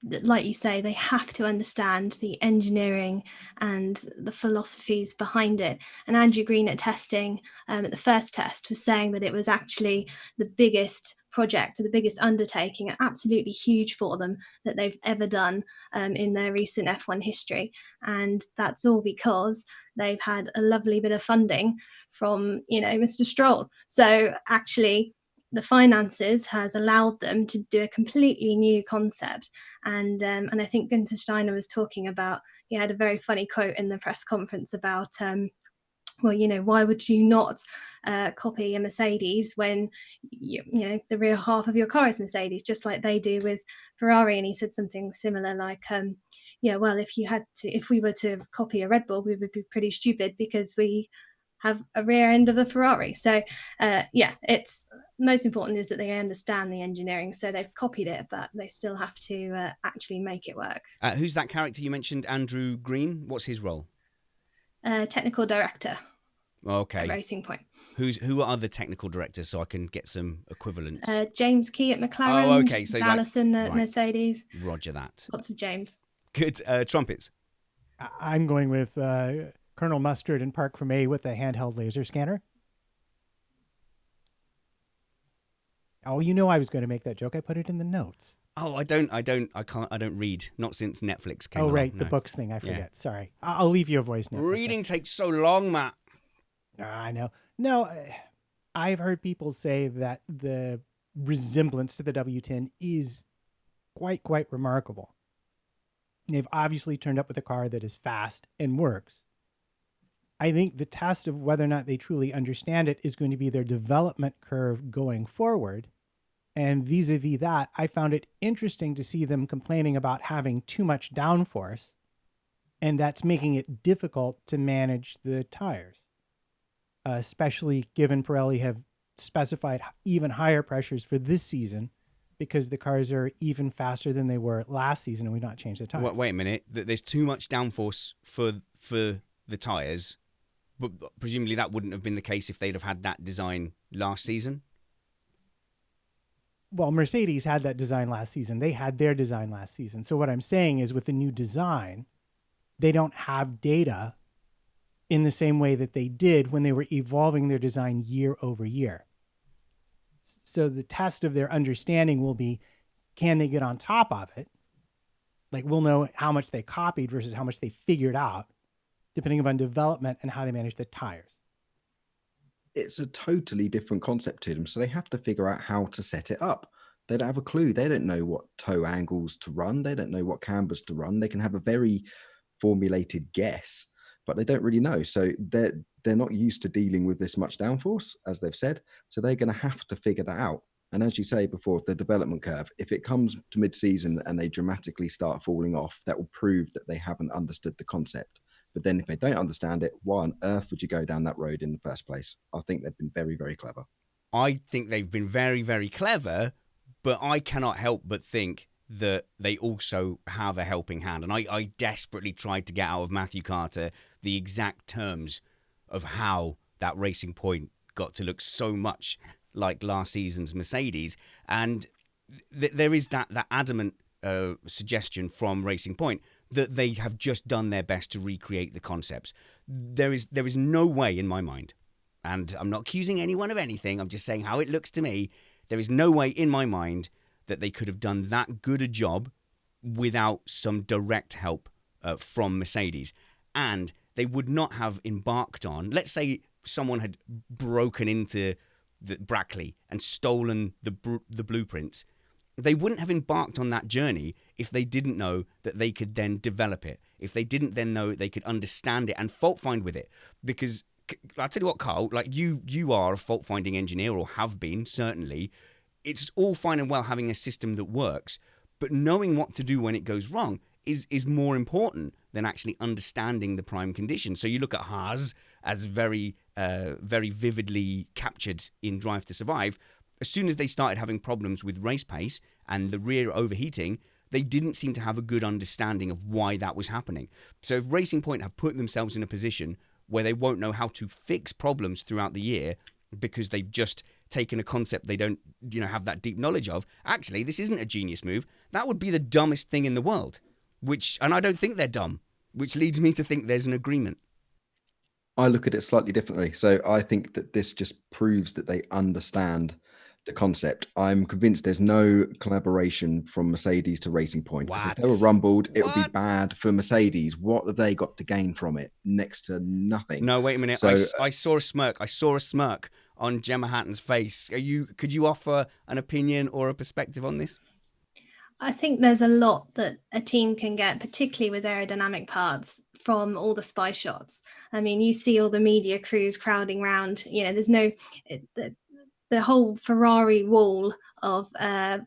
like you say, they have to understand the engineering and the philosophies behind it. And Andrew Green at testing, at the first test, was saying that it was actually the biggest project, the biggest undertaking, absolutely huge for them that they've ever done in their recent F1 history. And that's all because they've had a lovely bit of funding from, Mr. Stroll. So actually, the finances has allowed them to do a completely new concept. And I think Günther Steiner was talking about, he had a very funny quote in the press conference about, why would you not copy a Mercedes when the rear half of your car is Mercedes, just like they do with Ferrari? And he said something similar like, if we were to copy a Red Bull, we would be pretty stupid because we have a rear end of a Ferrari. So it's most important is that they understand the engineering. So they've copied it, but they still have to actually make it work. Who's that character you mentioned, Andrew Green? What's his role? Technical director. Okay. At Racing Point. Who are the technical directors so I can get some equivalents? James Key at McLaren. Oh, okay. So Allison at Mercedes. Roger that. Lots of James. Good. Trumpets. I'm going with Colonel Mustard and Park from A with a handheld laser scanner. Oh, I was going to make that joke. I put it in the notes. Oh, I don't read. Not since Netflix came along. Oh, right. No. The books thing. I forget. Yeah. Sorry. I'll leave you a voice note. Reading takes so long, Matt. I know. No, I've heard people say that the resemblance to the W10 is quite remarkable. They've obviously turned up with a car that is fast and works. I think the test of whether or not they truly understand it is going to be their development curve going forward. And vis-a-vis that, I found it interesting to see them complaining about having too much downforce, and that's making it difficult to manage the tires, especially given Pirelli have specified even higher pressures for this season because the cars are even faster than they were last season and we've not changed the tires. Wait a minute. There's too much downforce for the tires, but presumably that wouldn't have been the case if they'd have had that design last season. Well, Mercedes had that design last season. They had their design last season. So what I'm saying is with the new design, they don't have data in the same way that they did when they were evolving their design year over year. So the test of their understanding will be, can they get on top of it? Like we'll know how much they copied versus how much they figured out, depending upon development and how they manage the tires. It's a totally different concept to them. So they have to figure out how to set it up. They don't have a clue. They don't know what toe angles to run. They don't know what cambers to run. They can have a very formulated guess, but they don't really know. So they're not used to dealing with this much downforce, as they've said. So they're going to have to figure that out. And as you say before, the development curve, if it comes to mid-season and they dramatically start falling off, that will prove that they haven't understood the concept. But then if they don't understand it, why on earth would you go down that road in the first place? I think they've been very, very clever. I think they've been very, very clever, but I cannot help but think that they also have a helping hand. And I desperately tried to get out of Matthew Carter the exact terms of how that Racing Point got to look so much like last season's Mercedes. And there is that adamant suggestion from Racing Point that they have just done their best to recreate the concepts. There is no way in my mind, and I'm not accusing anyone of anything, I'm just saying how it looks to me, there is no way in my mind that they could have done that good a job without some direct help from Mercedes. And they would not have embarked on, let's say someone had broken into the Brackley and stolen the blueprints, they wouldn't have embarked on that journey if they didn't know that they could then develop it, if they didn't then know they could understand it and fault find with it. Because I'll tell you what, Carl, like you are a fault finding engineer, or have been, certainly. It's all fine and well having a system that works, but knowing what to do when it goes wrong is more important than actually understanding the prime condition. So you look at Haas as very vividly captured in Drive to Survive. As soon as they started having problems with race pace and the rear overheating, they didn't seem to have a good understanding of why that was happening. So if Racing Point have put themselves in a position where they won't know how to fix problems throughout the year because they've just taken a concept they don't have that deep knowledge of, actually, this isn't a genius move. That would be the dumbest thing in the world, and I don't think they're dumb, which leads me to think there's an agreement. I look at it slightly differently. So I think that this just proves that they understand the concept. I'm convinced there's no collaboration from Mercedes to Racing Point. Because if they were rumbled, it would be bad for Mercedes. What have they got to gain from it? Next to nothing. No, wait a minute. So, I saw a smirk. I saw a smirk on Gemma Hatton's face. Could you offer an opinion or a perspective on this? I think there's a lot that a team can get, particularly with aerodynamic parts, from all the spy shots. I mean, you see all the media crews crowding around. There's the whole Ferrari wall of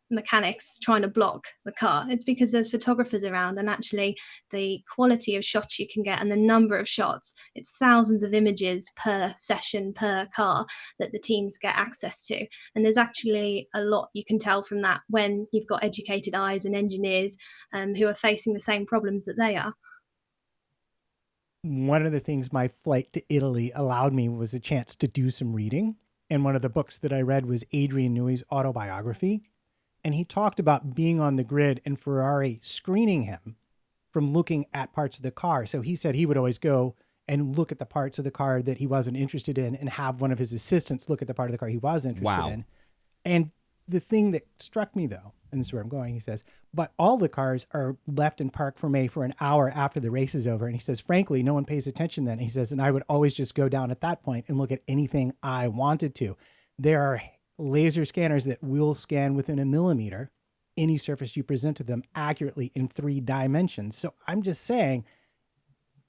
mechanics trying to block the car. It's because there's photographers around, and actually the quality of shots you can get and the number of shots, it's thousands of images per session per car that the teams get access to. And there's actually a lot you can tell from that when you've got educated eyes and engineers who are facing the same problems that they are. One of the things my flight to Italy allowed me was a chance to do some reading. And one of the books that I read was Adrian Newey's autobiography. And he talked about being on the grid and Ferrari screening him from looking at parts of the car. So he said he would always go and look at the parts of the car that he wasn't interested in and have one of his assistants look at the part of the car he was interested in. And the thing that struck me, though, and this is where I'm going, he says, but all the cars are left in park for me for an hour after the race is over. And he says, frankly, no one pays attention then. He says, and I would always just go down at that point and look at anything I wanted to. There are laser scanners that will scan within a millimeter any surface you present to them accurately in 3 dimensions. So I'm just saying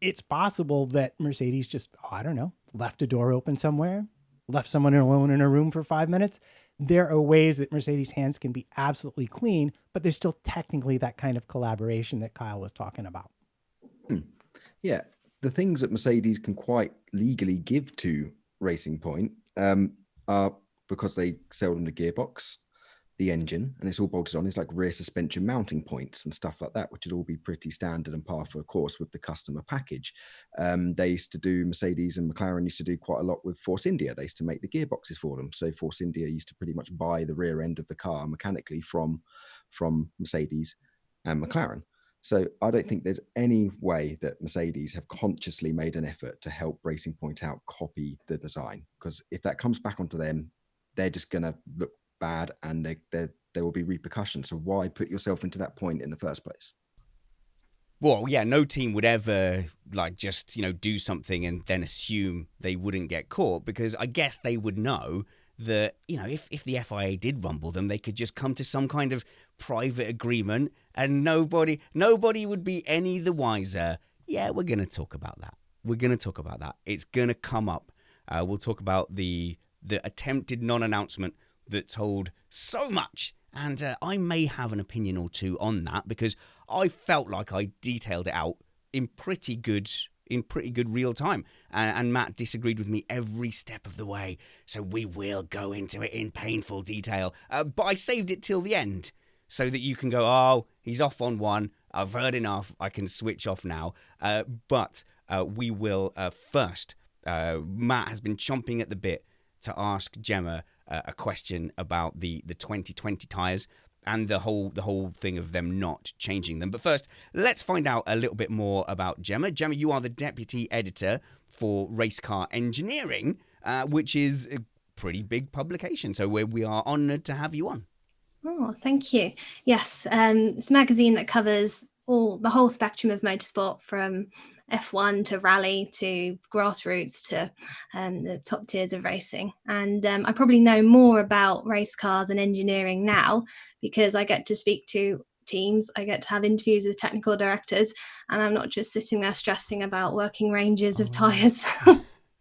it's possible that Mercedes just, left a door open somewhere, left someone alone in a room for 5 minutes. There are ways that Mercedes hands can be absolutely clean, but there's still technically that kind of collaboration that Kyle was talking about. Yeah. The things that Mercedes can quite legally give to Racing Point are because they sell them the gearbox, the engine, and it's all bolted on. It's like rear suspension mounting points and stuff like that, which would all be pretty standard and par for the course with the customer package. They used to do, Mercedes and McLaren used to do quite a lot with Force India. They used to make the gearboxes for them. So Force India used to pretty much buy the rear end of the car mechanically from Mercedes and McLaren. So I don't think there's any way that Mercedes have consciously made an effort to help Racing Point out copy the design, because if that comes back onto them, they're just going to look bad and there will be repercussions. So why put yourself into that point in the first place? Well, yeah, no team would ever just do something and then assume they wouldn't get caught, because I guess they would know that if the FIA did rumble them, they could just come to some kind of private agreement and nobody would be any the wiser. Yeah, we're going to talk about that. It's going to come up. We'll talk about the attempted non-announcement that told so much, and I may have an opinion or two on that, because I felt like I detailed it out in pretty good real time, and Matt disagreed with me every step of the way, so we will go into it in painful detail, but I saved it till the end so that you can go, oh, he's off on one, I've heard enough, I can switch off now. But we will first, Matt has been chomping at the bit to ask Gemma a question about the 2020 tyres and the whole thing of them not changing them. But first, let's find out a little bit more about Gemma. Gemma, you are the deputy editor for Race Car Engineering, which is a pretty big publication. So we are honoured to have you on. Oh, thank you. Yes, it's a magazine that covers the whole spectrum of motorsport, from F1 to rally to grassroots to the top tiers of racing. And I probably know more about race cars and engineering now because I get to speak to teams, I get to have interviews with technical directors, and I'm not just sitting there stressing about working ranges of tyres.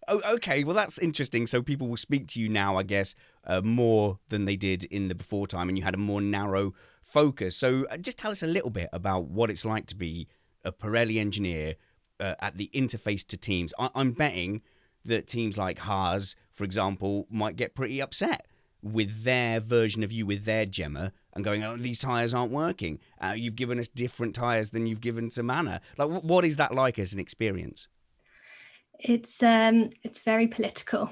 Oh, okay. Well, that's interesting. So people will speak to you now, I guess, more than they did in the before time, and you had a more narrow focus. So just tell us a little bit about what it's like to be a Pirelli engineer at the interface to teams. I'm betting that teams like Haas, for example, might get pretty upset with their version of you, with their Gemma, and going, oh, these tyres aren't working. You've given us different tyres than you've given to Manor. Like, what is that like as an experience? It's very political.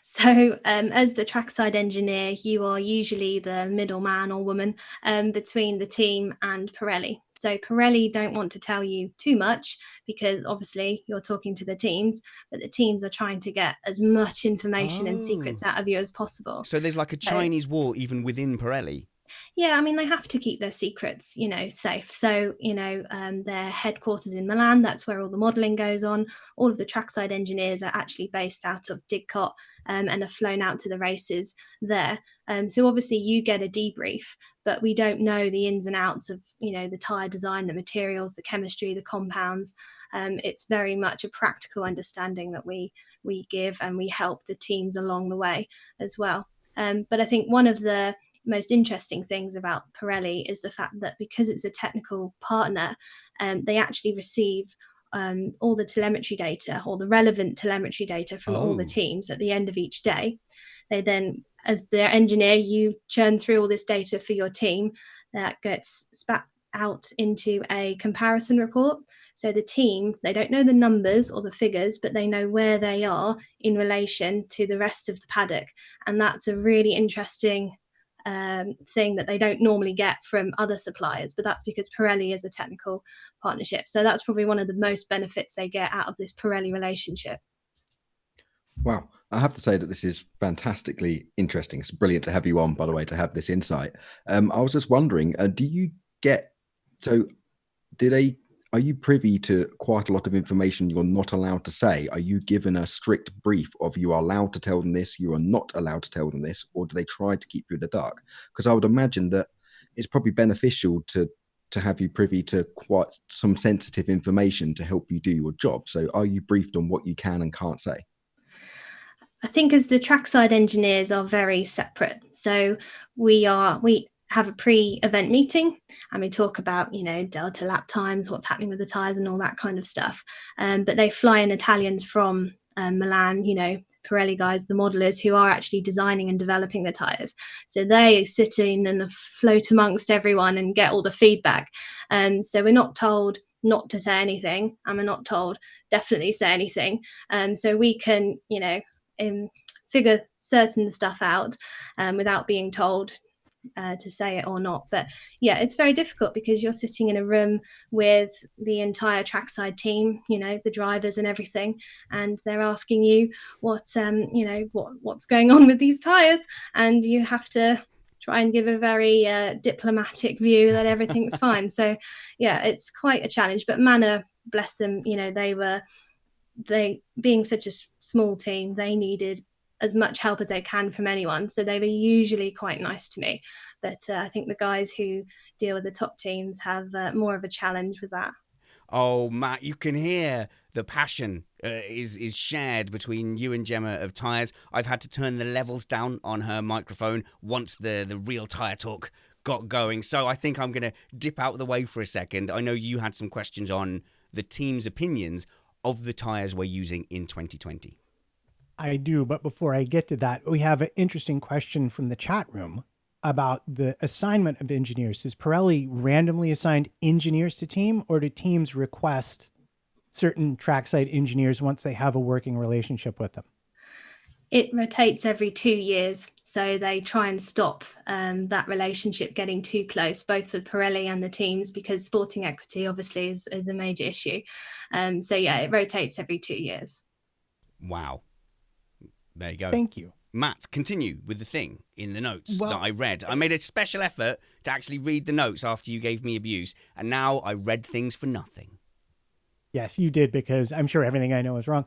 So as the trackside engineer, you are usually the middleman or woman between the team and Pirelli. So Pirelli don't want to tell you too much because obviously you're talking to the teams, but the teams are trying to get as much information and secrets out of you as possible. So there's like a Chinese wall even within Pirelli. Yeah, I mean, they have to keep their secrets, safe. So, their headquarters in Milan, that's where all the modelling goes on. All of the trackside engineers are actually based out of Didcot and are flown out to the races there. So obviously you get a debrief, but we don't know the ins and outs of, the tyre design, the materials, the chemistry, the compounds. It's very much a practical understanding that we give, and we help the teams along the way as well. But I think one of the most interesting things about Pirelli is the fact that because it's a technical partner, they actually receive all the telemetry data, or the relevant telemetry data from all the teams at the end of each day. They then, as their engineer, you churn through all this data for your team that gets spat out into a comparison report. So the team, they don't know the numbers or the figures, but they know where they are in relation to the rest of the paddock. And that's a really interesting thing that they don't normally get from other suppliers, but that's because Pirelli is a technical partnership. So that's probably one of the most benefits they get out of this Pirelli relationship. Wow. I have to say that this is fantastically interesting. It's brilliant to have you on, by the way, to have this insight. I was just wondering, are you privy to quite a lot of information you're not allowed to say? Are you given a strict brief of you are allowed to tell them this, you are not allowed to tell them this, or do they try to keep you in the dark? Because I would imagine that it's probably beneficial to have you privy to quite some sensitive information to help you do your job. So are you briefed on what you can and can't say? I think as the trackside engineers are very separate. So we have a pre-event meeting and we talk about, delta lap times, what's happening with the tyres and all that kind of stuff. But they fly in Italians from Milan, Pirelli guys, the modelers who are actually designing and developing the tyres. So they sit in and float amongst everyone and get all the feedback. So we're not told not to say anything, and we're not told definitely say anything. So we can, figure certain stuff out without being told to say it or not. But yeah, it's very difficult because you're sitting in a room with the entire trackside team, the drivers and everything, and they're asking you what's going on with these tires, and you have to try and give a very diplomatic view that everything's fine. So yeah, it's quite a challenge. But Manor, bless them, they being such a small team, they needed as much help as they can from anyone, so they were usually quite nice to me. But I think the guys who deal with the top teams have more of a challenge with that. Oh, Matt, you can hear the passion is shared between you and Gemma of tyres. I've had to turn the levels down on her microphone once the real tyre talk got going, so I think I'm going to dip out of the way for a second. I know you had some questions on the team's opinions of the tyres we're using in 2020. I do, but before I get to that, we have an interesting question from the chat room about the assignment of engineers. Is Pirelli randomly assigned engineers to team, or do teams request certain trackside engineers once they have a working relationship with them? It rotates every 2 years, so they try and stop that relationship getting too close, both with Pirelli and the teams, because sporting equity obviously is a major issue. So yeah, it rotates every 2 years. Wow. There you go. Thank you. Matt, continue with the thing in the notes that I read. I made a special effort to actually read the notes after you gave me abuse, and now I read things for nothing. Yes, you did, because I'm sure everything I know is wrong.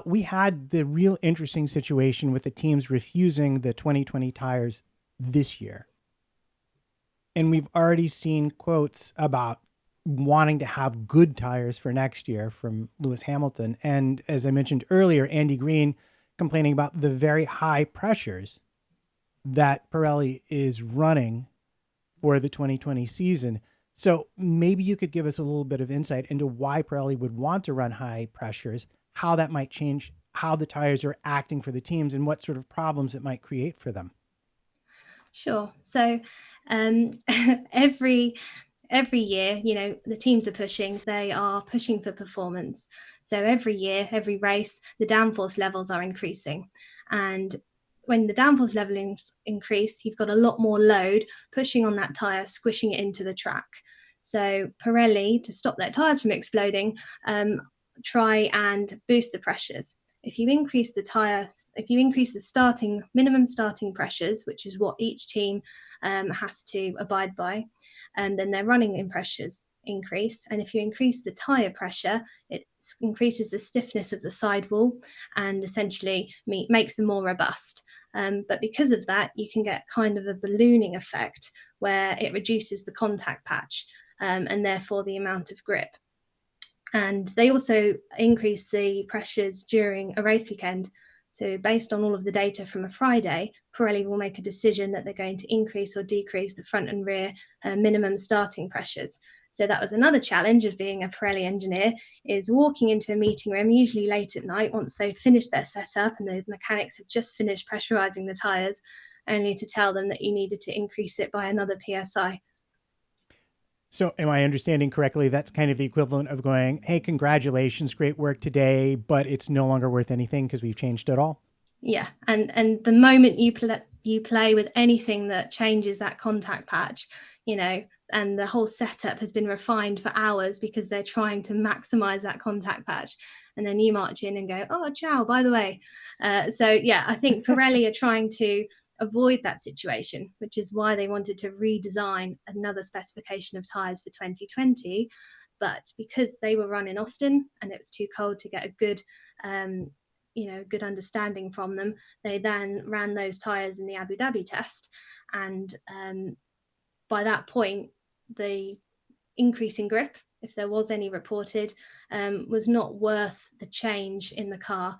We had the real interesting situation with the teams refusing the 2020 tires this year. And we've already seen quotes about wanting to have good tires for next year from Lewis Hamilton. And as I mentioned earlier, Andy Green complaining about the very high pressures that Pirelli is running for the 2020 season. So maybe you could give us a little bit of insight into why Pirelli would want to run high pressures, how that might change how the tires are acting for the teams, and what sort of problems it might create for them. Sure. So um, every year, the teams are pushing, they are pushing for performance. So every year, every race, the downforce levels are increasing. And when the downforce levels increase, you've got a lot more load pushing on that tire, squishing it into the track. So Pirelli, to stop their tires from exploding, try and boost the pressures. If you increase the minimum starting pressures, which is what each team has to abide by, then their running pressures increase. And if you increase the tire pressure, it increases the stiffness of the sidewall and essentially makes them more robust. But because of that, you can get kind of a ballooning effect where it reduces the contact patch and therefore the amount of grip. And they also increase the pressures during a race weekend. So based on all of the data from a Friday, Pirelli will make a decision that they're going to increase or decrease the front and rear minimum starting pressures. So that was another challenge of being a Pirelli engineer, is walking into a meeting room, usually late at night, once they've finished their setup and the mechanics have just finished pressurizing the tires, only to tell them that you needed to increase it by another PSI. So am I understanding correctly? That's kind of the equivalent of going, hey, congratulations, great work today, but it's no longer worth anything because we've changed it all? Yeah, and the moment you play with anything that changes that contact patch, and the whole setup has been refined for hours because they're trying to maximize that contact patch, and then you march in and go, oh, ciao, by the way. So yeah, I think Pirelli are trying to avoid that situation, which is why they wanted to redesign another specification of tires for 2020. But because they were run in Austin and it was too cold to get a good good understanding from them, they then ran those tires in the Abu Dhabi test, and by that point the increase in grip, if there was any reported, was not worth the change in the car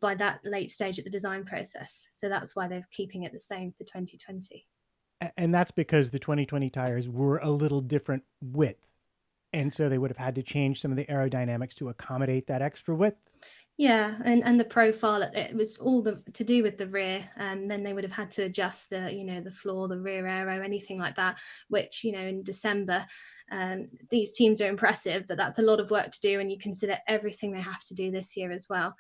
by that late stage at the design process. So that's why they're keeping it the same for 2020. And that's because the 2020 tires were a little different width, and so they would have had to change some of the aerodynamics to accommodate that extra width. Yeah, and the profile, it was all to do with the rear, and then they would have had to adjust the floor, the rear aero, anything like that, which in December, these teams are impressive, but that's a lot of work to do, and you consider everything they have to do this year as well.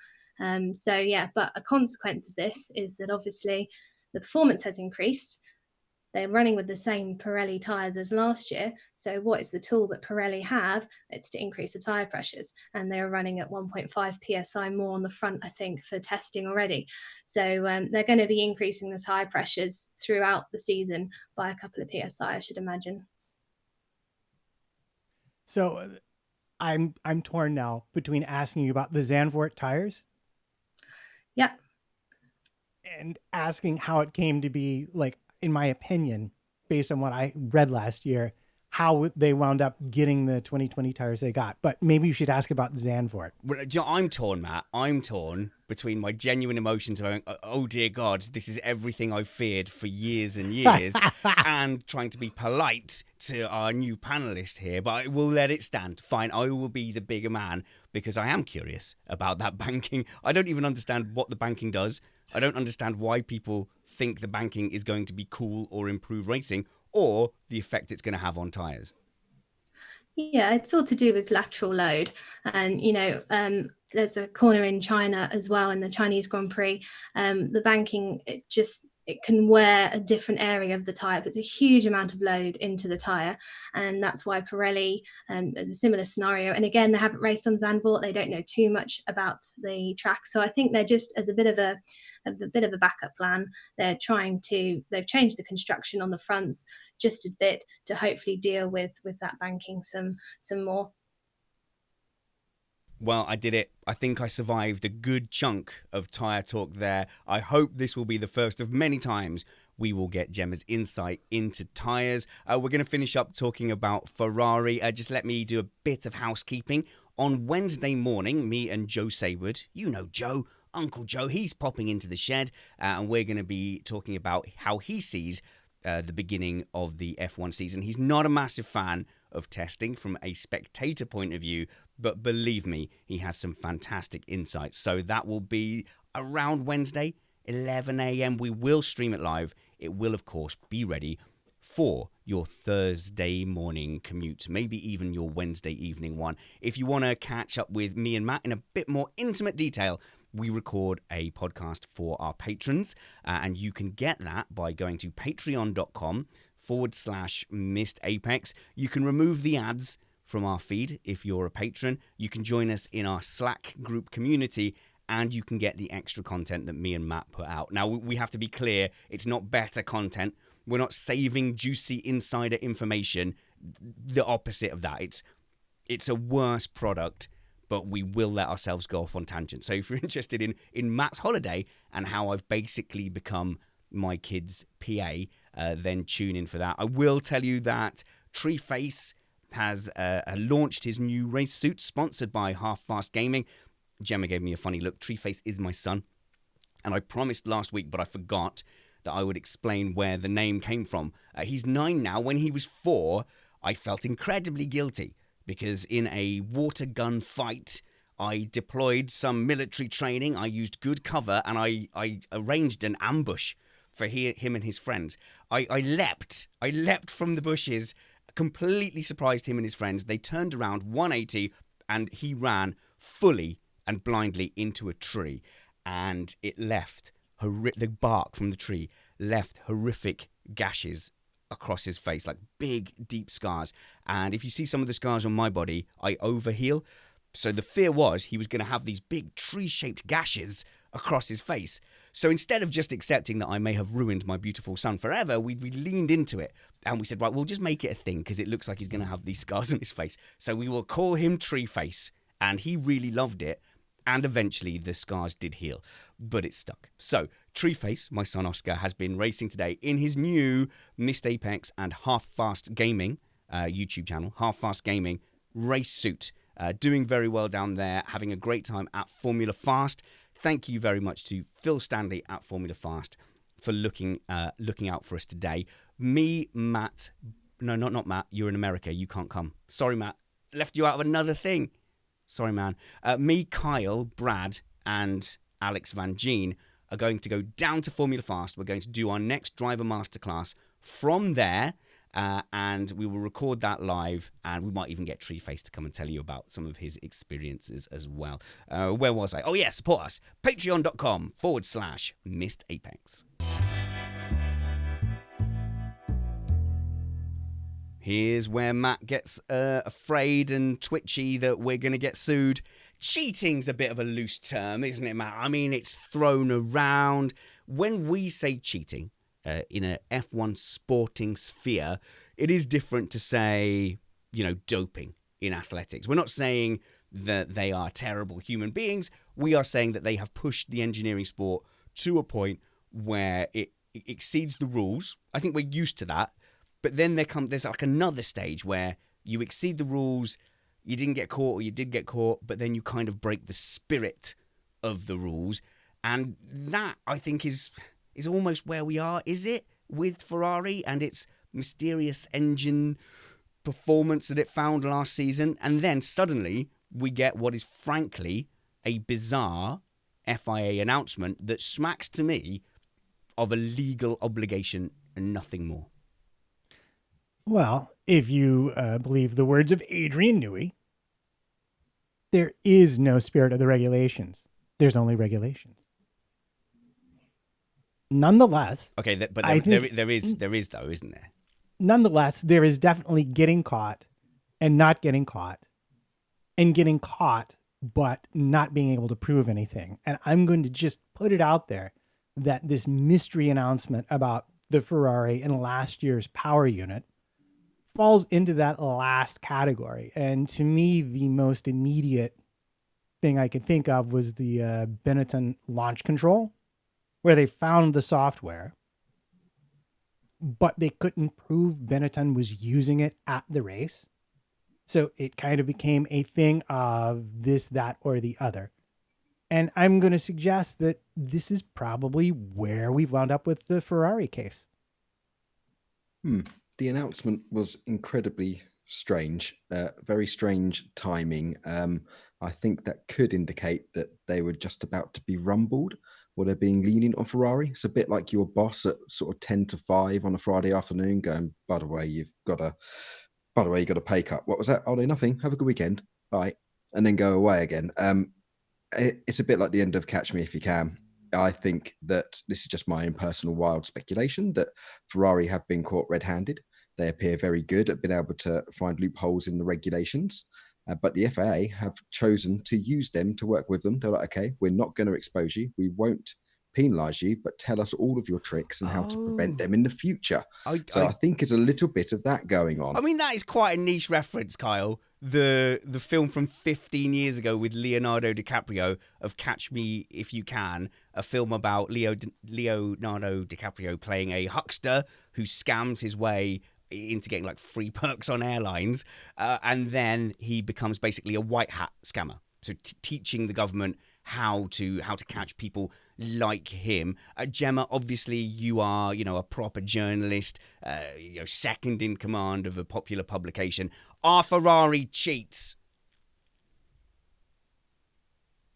So yeah, but a consequence of this is that obviously the performance has increased. They're running with the same Pirelli tyres as last year. So what is the tool that Pirelli have? It's to increase the tyre pressures. And they're running at 1.5 PSI more on the front, I think, for testing already. So they're going to be increasing the tyre pressures throughout the season by a couple of PSI, I should imagine. So I'm torn now between asking you about the Zandvoort tires. Yeah. And asking how it came to be, like, in my opinion, based on what I read last year, how they wound up getting the 2020 tires they got. But maybe you should ask about Zandvoort. I'm torn, Matt. I'm torn between my genuine emotions of going, oh dear God, this is everything I've feared for years and years, and trying to be polite to our new panelist here, but I will let it stand. Fine, I will be the bigger man because I am curious about that banking. I don't even understand what the banking does. I don't understand why people think the banking is going to be cool or improve racing, or the effect it's going to have on tyres. Yeah, it's all to do with lateral load. And, there's a corner in China as well in the Chinese Grand Prix. The banking, it can wear a different area of the tyre, but it's a huge amount of load into the tyre. And that's why Pirelli is a similar scenario. And again, they haven't raced on Zandvoort. They don't know too much about the track. So I think they're just, as a bit of a backup plan, they've changed the construction on the fronts just a bit to hopefully deal with that banking some more. Well, I did it. I think I survived a good chunk of tyre talk there. I hope this will be the first of many times we will get Gemma's insight into tyres. We're going to finish up talking about Ferrari. Just let me do a bit of housekeeping. On Wednesday morning, me and Joe Saywood, you know Joe, Uncle Joe, he's popping into the shed, and we're going to be talking about how he sees the beginning of the F1 season. He's not a massive fan of testing from a spectator point of view, but believe me, he has some fantastic insights. So that will be around Wednesday, 11 a.m. We will stream it live. It will, of course, be ready for your Thursday morning commute, maybe even your Wednesday evening one. If you want to catch up with me and Matt in a bit more intimate detail, we record a podcast for our patrons, and you can get that by going to patreon.com/Missed Apex. You can remove the ads from our feed if you're a patron. You can join us in our Slack group community, and you can get the extra content that me and Matt put out. Now, we have to be clear, it's not better content. We're not saving juicy insider information. The opposite of that. It's a worse product, but we will let ourselves go off on tangents. So if you're interested in Matt's holiday and how I've basically become my kid's PA, then tune in for that. I will tell you that Treeface has launched his new race suit sponsored by Half Fast Gaming. Gemma gave me a funny look. Treeface is my son. And I promised last week, but I forgot that I would explain where the name came from. He's 9 now. When he was 4, I felt incredibly guilty because in a water gun fight, I deployed some military training. I used good cover and I arranged an ambush for him and his friends. I leapt from the bushes, completely surprised him and his friends. They turned around 180 and he ran fully and blindly into a tree, and it left the bark from the tree left horrific gashes across his face, like big, deep scars. And if you see some of the scars on my body, I overheal. So the fear was he was going to have these big tree-shaped gashes across his face. So instead of just accepting that I may have ruined my beautiful son forever, we leaned into it and we said, right, we'll just make it a thing because it looks like he's going to have these scars on his face. So we will call him Treeface, and he really loved it. And eventually the scars did heal, but it stuck. So Treeface, my son Oscar, has been racing today in his new Missed Apex and Half Fast Gaming YouTube channel, Half Fast Gaming race suit. Doing very well down there, having a great time at Formula Fast. Thank you very much to Phil Stanley at Formula Fast for looking out for us today. Me, Matt, no, not Matt, you're in America, you can't come. Sorry, Matt, left you out of another thing. Sorry, man. Me, Kyle, Brad, and Alex Van Geen are going to go down to Formula Fast. We're going to do our next driver masterclass from there, and we will record that live, and we might even get Treeface to come and tell you about some of his experiences as well. Where was I? Oh, yeah, support us. Patreon.com/Missed Apex. Here's where Matt gets afraid and twitchy that we're going to get sued. Cheating's a bit of a loose term, isn't it, Matt? I mean, it's thrown around. When we say cheating in a F1 sporting sphere, it is different to say, doping in athletics. We're not saying that they are terrible human beings. We are saying that they have pushed the engineering sport to a point where it exceeds the rules. I think we're used to that. But then there's like another stage where you exceed the rules, you didn't get caught or you did get caught, but then you kind of break the spirit of the rules. And that, I think, is almost where we are, is it? With Ferrari and its mysterious engine performance that it found last season. And then suddenly we get what is frankly a bizarre FIA announcement that smacks to me of a legal obligation and nothing more. Well, if you believe the words of Adrian Newey, there is no spirit of the regulations. There's only regulations. Nonetheless, okay, but there is though, isn't there? Nonetheless, there is definitely getting caught and not getting caught, and getting caught but not being able to prove anything. And I'm going to just put it out there that this mystery announcement about the Ferrari and last year's power unit falls into that last category. And to me, the most immediate thing I could think of was the Benetton launch control, where they found the software, but they couldn't prove Benetton was using it at the race. So it kind of became a thing of this, that, or the other. And I'm going to suggest that this is probably where we've wound up with the Ferrari case. The announcement was incredibly strange, very strange timing. I think that could indicate that they were just about to be rumbled, or they're being lenient on Ferrari. It's a bit like your boss at sort of 10 to 5 on a Friday afternoon going, by the way, you got a pay cut. What was that? Oh, no, nothing. Have a good weekend. Bye. And then go away again. It's a bit like the end of Catch Me If You Can. I think that this is just my own personal wild speculation that Ferrari have been caught red-handed. They appear very good at being able to find loopholes in the regulations, but the FAA have chosen to use them to work with them. They're like, okay, we're not going to expose you. We won't penalize you, but tell us all of your tricks and how to prevent them in the future. I think there's a little bit of that going on. I mean, that is quite a niche reference, Kyle. The film from 15 years ago with Leonardo DiCaprio of Catch Me If You Can, a film about Leonardo DiCaprio playing a huckster who scams his way into getting like free perks on airlines, and then he becomes basically a white hat scammer. So teaching the government how to catch people like him. Gemma, obviously you are, a proper journalist, second in command of a popular publication. Are Ferrari cheats?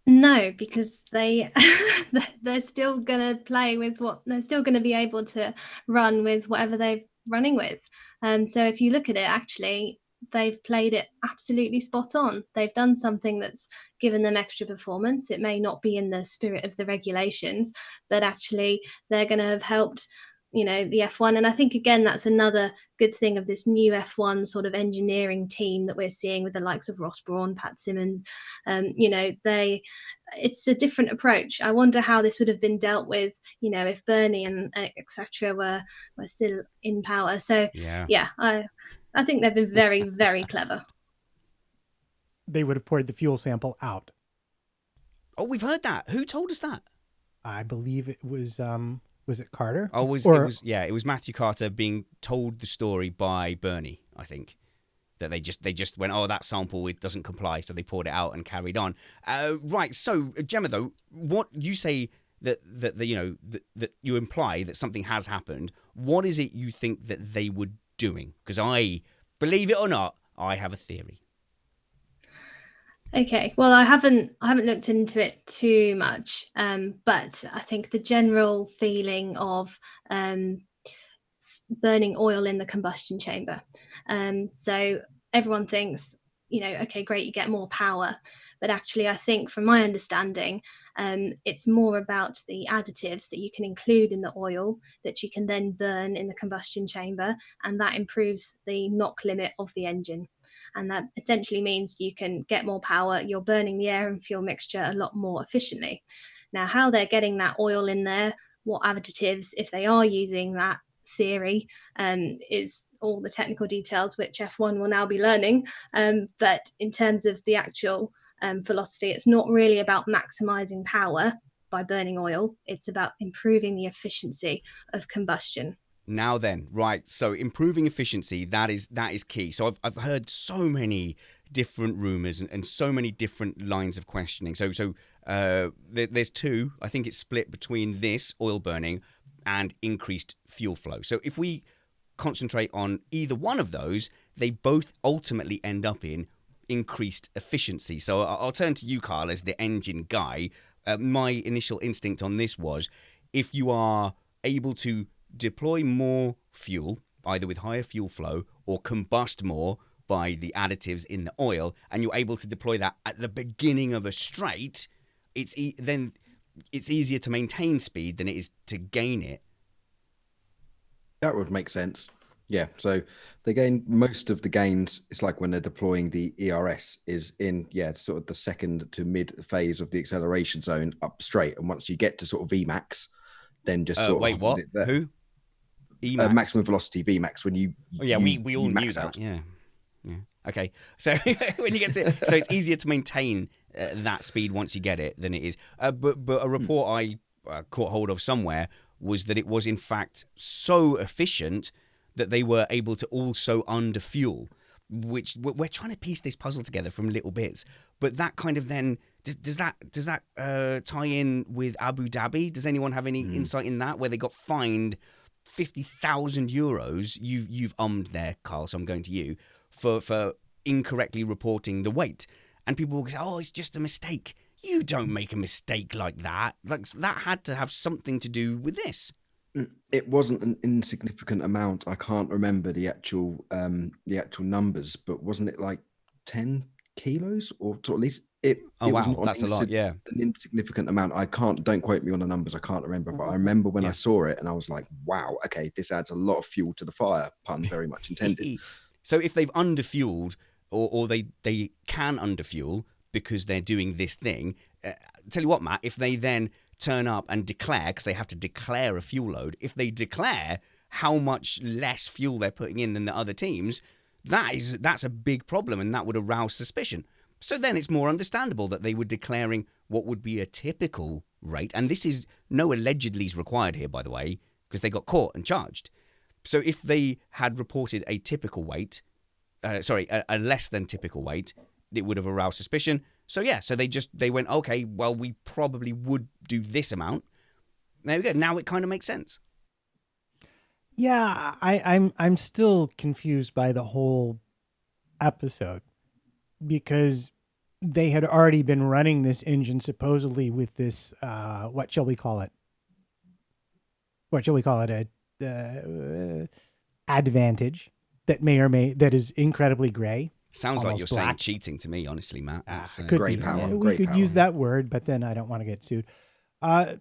No, because they're still gonna play with they're still gonna be able to run with whatever they're running with. So if you look at it, actually, they've played it absolutely spot on. They've done something that's given them extra performance. It may not be in the spirit of the regulations, but actually they're going to have helped, the F1. And I think, again, that's another good thing of this new F1 sort of engineering team that we're seeing with the likes of Ross Brawn, Pat Simmons. It's a different approach. I wonder how this would have been dealt with, if Bernie and etc. were still in power. So yeah, I think they've been very, very clever. They would have poured the fuel sample out. Oh, we've heard that. Who told us that? I believe it was it Carter? Oh, it was Matthew Carter being told the story by Bernie, I think. That they just went, oh, that sample, it doesn't comply, so they poured it out and carried on. Right, so Gemma, though, what you say that you imply that something has happened. What is it you think that they were doing? Because I, believe it or not, I have a theory. Okay, well, I haven't looked into it too much, but I think the general feeling of burning oil in the combustion chamber. So everyone thinks, okay, great, you get more power. But actually, I think from my understanding, it's more about the additives that you can include in the oil that you can then burn in the combustion chamber. And that improves the knock limit of the engine. And that essentially means you can get more power. You're burning the air and fuel mixture a lot more efficiently. Now, how they're getting that oil in there, what additives, if they are using that theory, is all the technical details which F1 will now be learning. But in terms of the actual philosophy, it's not really about maximizing power by burning oil. It's about improving the efficiency of combustion. Now then, right, so improving efficiency, that is key. So I've heard so many different rumours and so many different lines of questioning. So there's two. I think it's split between this, oil burning, and increased fuel flow. So if we concentrate on either one of those, they both ultimately end up in increased efficiency. So I'll turn to you, Carl, as the engine guy. My initial instinct on this was, if you are able to deploy more fuel, either with higher fuel flow or combust more by the additives in the oil, and you're able to deploy that at the beginning of a straight, then it's easier to maintain speed than it is to gain it. That would make sense. Yeah, so they gain most of the gains. It's like when they're deploying the ERS is in, sort of the second to mid phase of the acceleration zone up straight. And once you get to sort of VMAX, then just sort wait, of... what? Who? EMAX? Maximum velocity, VMAX, when you... we all knew that. Out. Yeah. Okay. So when you get to... So it's easier to maintain that speed once you get it than it is. But a report I caught hold of somewhere was that it was in fact so efficient that they were able to also underfuel. Which we're trying to piece this puzzle together from little bits, but that kind of then does that tie in with Abu Dhabi? Does anyone have any insight in that, where they got fined €50,000? You've ummed there, Carl, so I'm going to you for incorrectly reporting the weight, and people will say, "Oh, it's just a mistake." You don't make a mistake like that. Like, that had to have something to do with this. It wasn't an insignificant amount. I can't remember the actual numbers, but wasn't it like 10 kilos, or at least it? Oh, it was wow, not that's a lot. Yeah, an insignificant amount. Don't quote me on the numbers. I can't remember, but I remember when I saw it and I was like, wow, okay, this adds a lot of fuel to the fire. Pun very much intended. So if they've underfueled, or they can underfuel because they're doing this thing, tell you what, Matt, if they then turn up and declare, because they have to declare a fuel load, if they declare how much less fuel they're putting in than the other teams, that's a big problem, and that would arouse suspicion. So then it's more understandable that they were declaring what would be a typical rate, and this is no allegedly's required here, by the way, because they got caught and charged. So if they had reported a typical weight, a less than typical weight, it would have aroused suspicion. So yeah, so they went, okay, well, we probably would do this amount. There we go. Now it kind of makes sense. Yeah, I'm still confused by the whole episode, because they had already been running this engine supposedly with this what shall we call it? A advantage that is incredibly gray. Sounds like you're black. saying cheating to me, honestly, Matt. Could great be. power. We Great could power. use that word, but then I don't want to get sued. But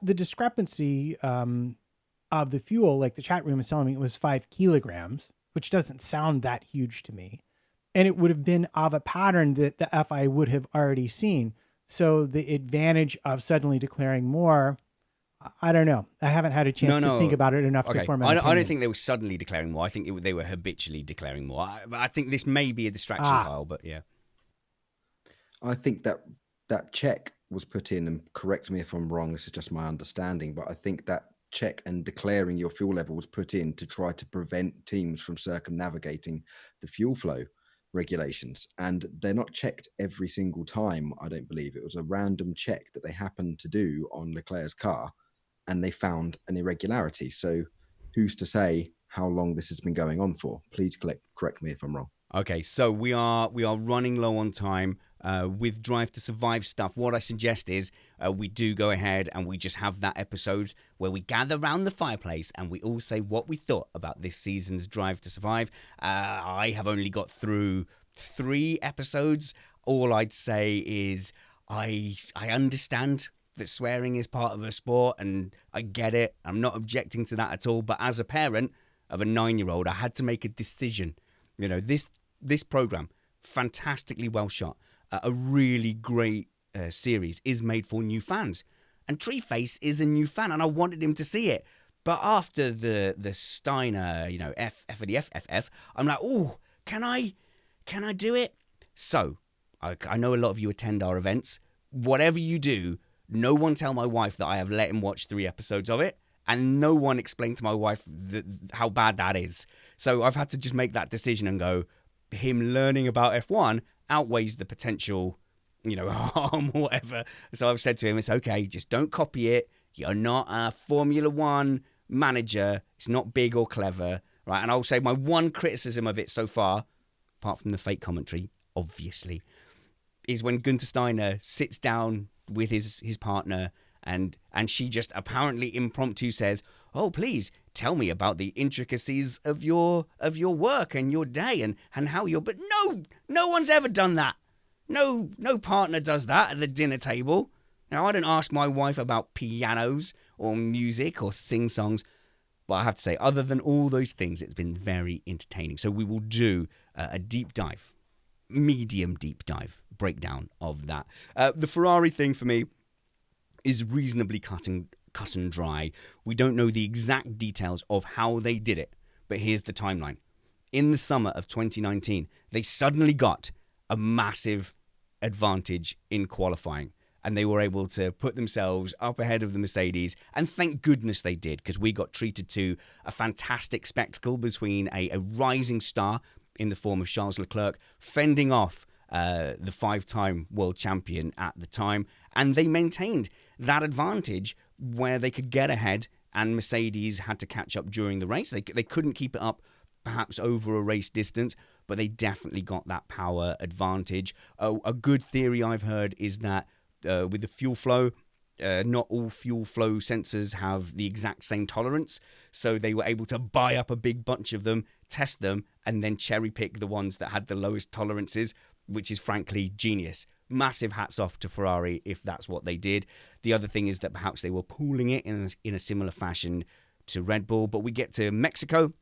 the discrepancy of the fuel, like the chat room is telling me, it was 5 kilograms, which doesn't sound that huge to me. And it would have been of a pattern that the FI would have already seen. So the advantage of suddenly declaring more, I don't know. I haven't had a chance to think about it enough to form an opinion. I don't think they were suddenly declaring more. I think they were habitually declaring more. I think this may be a distraction, Kyle, but yeah. I think that check was put in, and correct me if I'm wrong, this is just my understanding, but I think that check and declaring your fuel level was put in to try to prevent teams from circumnavigating the fuel flow regulations. And they're not checked every single time, I don't believe. It was a random check that they happened to do on Leclerc's car, and they found an irregularity. So who's to say how long this has been going on for? Please correct me if I'm wrong. Okay, so we are running low on time with Drive to Survive stuff. What I suggest is we do go ahead and we just have that episode where we gather around the fireplace and we all say what we thought about this season's Drive to Survive. I have only got through 3 episodes. All I'd say is I understand that swearing is part of a sport, and I get it. I'm not objecting to that at all. But as a parent of a 9-year-old, I had to make a decision. You know, this program, fantastically well shot, a really great series, is made for new fans. And Treeface is a new fan, and I wanted him to see it. But after the Steiner, F for the FFF, I'm like, oh, can I do it? So I know a lot of you attend our events. Whatever you do, no one tell my wife that I have let him watch 3 episodes of it, and no one explained to my wife how bad that is. So I've had to just make that decision and go, him learning about F1 outweighs the potential, harm or whatever. So I've said to him, it's okay, just don't copy it. You're not a Formula One manager. It's not big or clever, right? And I'll say my one criticism of it so far, apart from the fake commentary, obviously, is when Günther Steiner sits down with his partner and she just apparently impromptu says, oh, please tell me about the intricacies of your work and your day and how you're, but no one's ever done that. No partner does that at the dinner table. Now, I don't ask my wife about pianos or music or sing songs, but I have to say, other than all those things, it's been very entertaining. So we will do a deep dive, medium deep dive breakdown of that. The Ferrari thing for me is reasonably cut and dry. We don't know the exact details of how they did it, but here's the timeline. In the summer of 2019, they suddenly got a massive advantage in qualifying. And they were able to put themselves up ahead of the Mercedes. And thank goodness they did, because we got treated to a fantastic spectacle between a rising star in the form of Charles Leclerc fending off the 5-time world champion at the time. And they maintained that advantage where they could get ahead, and Mercedes had to catch up during the race. They couldn't keep it up perhaps over a race distance, but they definitely got that power advantage. A good theory I've heard is that with the fuel flow, not all fuel flow sensors have the exact same tolerance. So they were able to buy up a big bunch of them, test them, and then cherry pick the ones that had the lowest tolerances, which is frankly genius. Massive hats off to Ferrari if that's what they did. The other thing is that perhaps they were pooling it in a similar fashion to Red Bull. But we get to Mexico,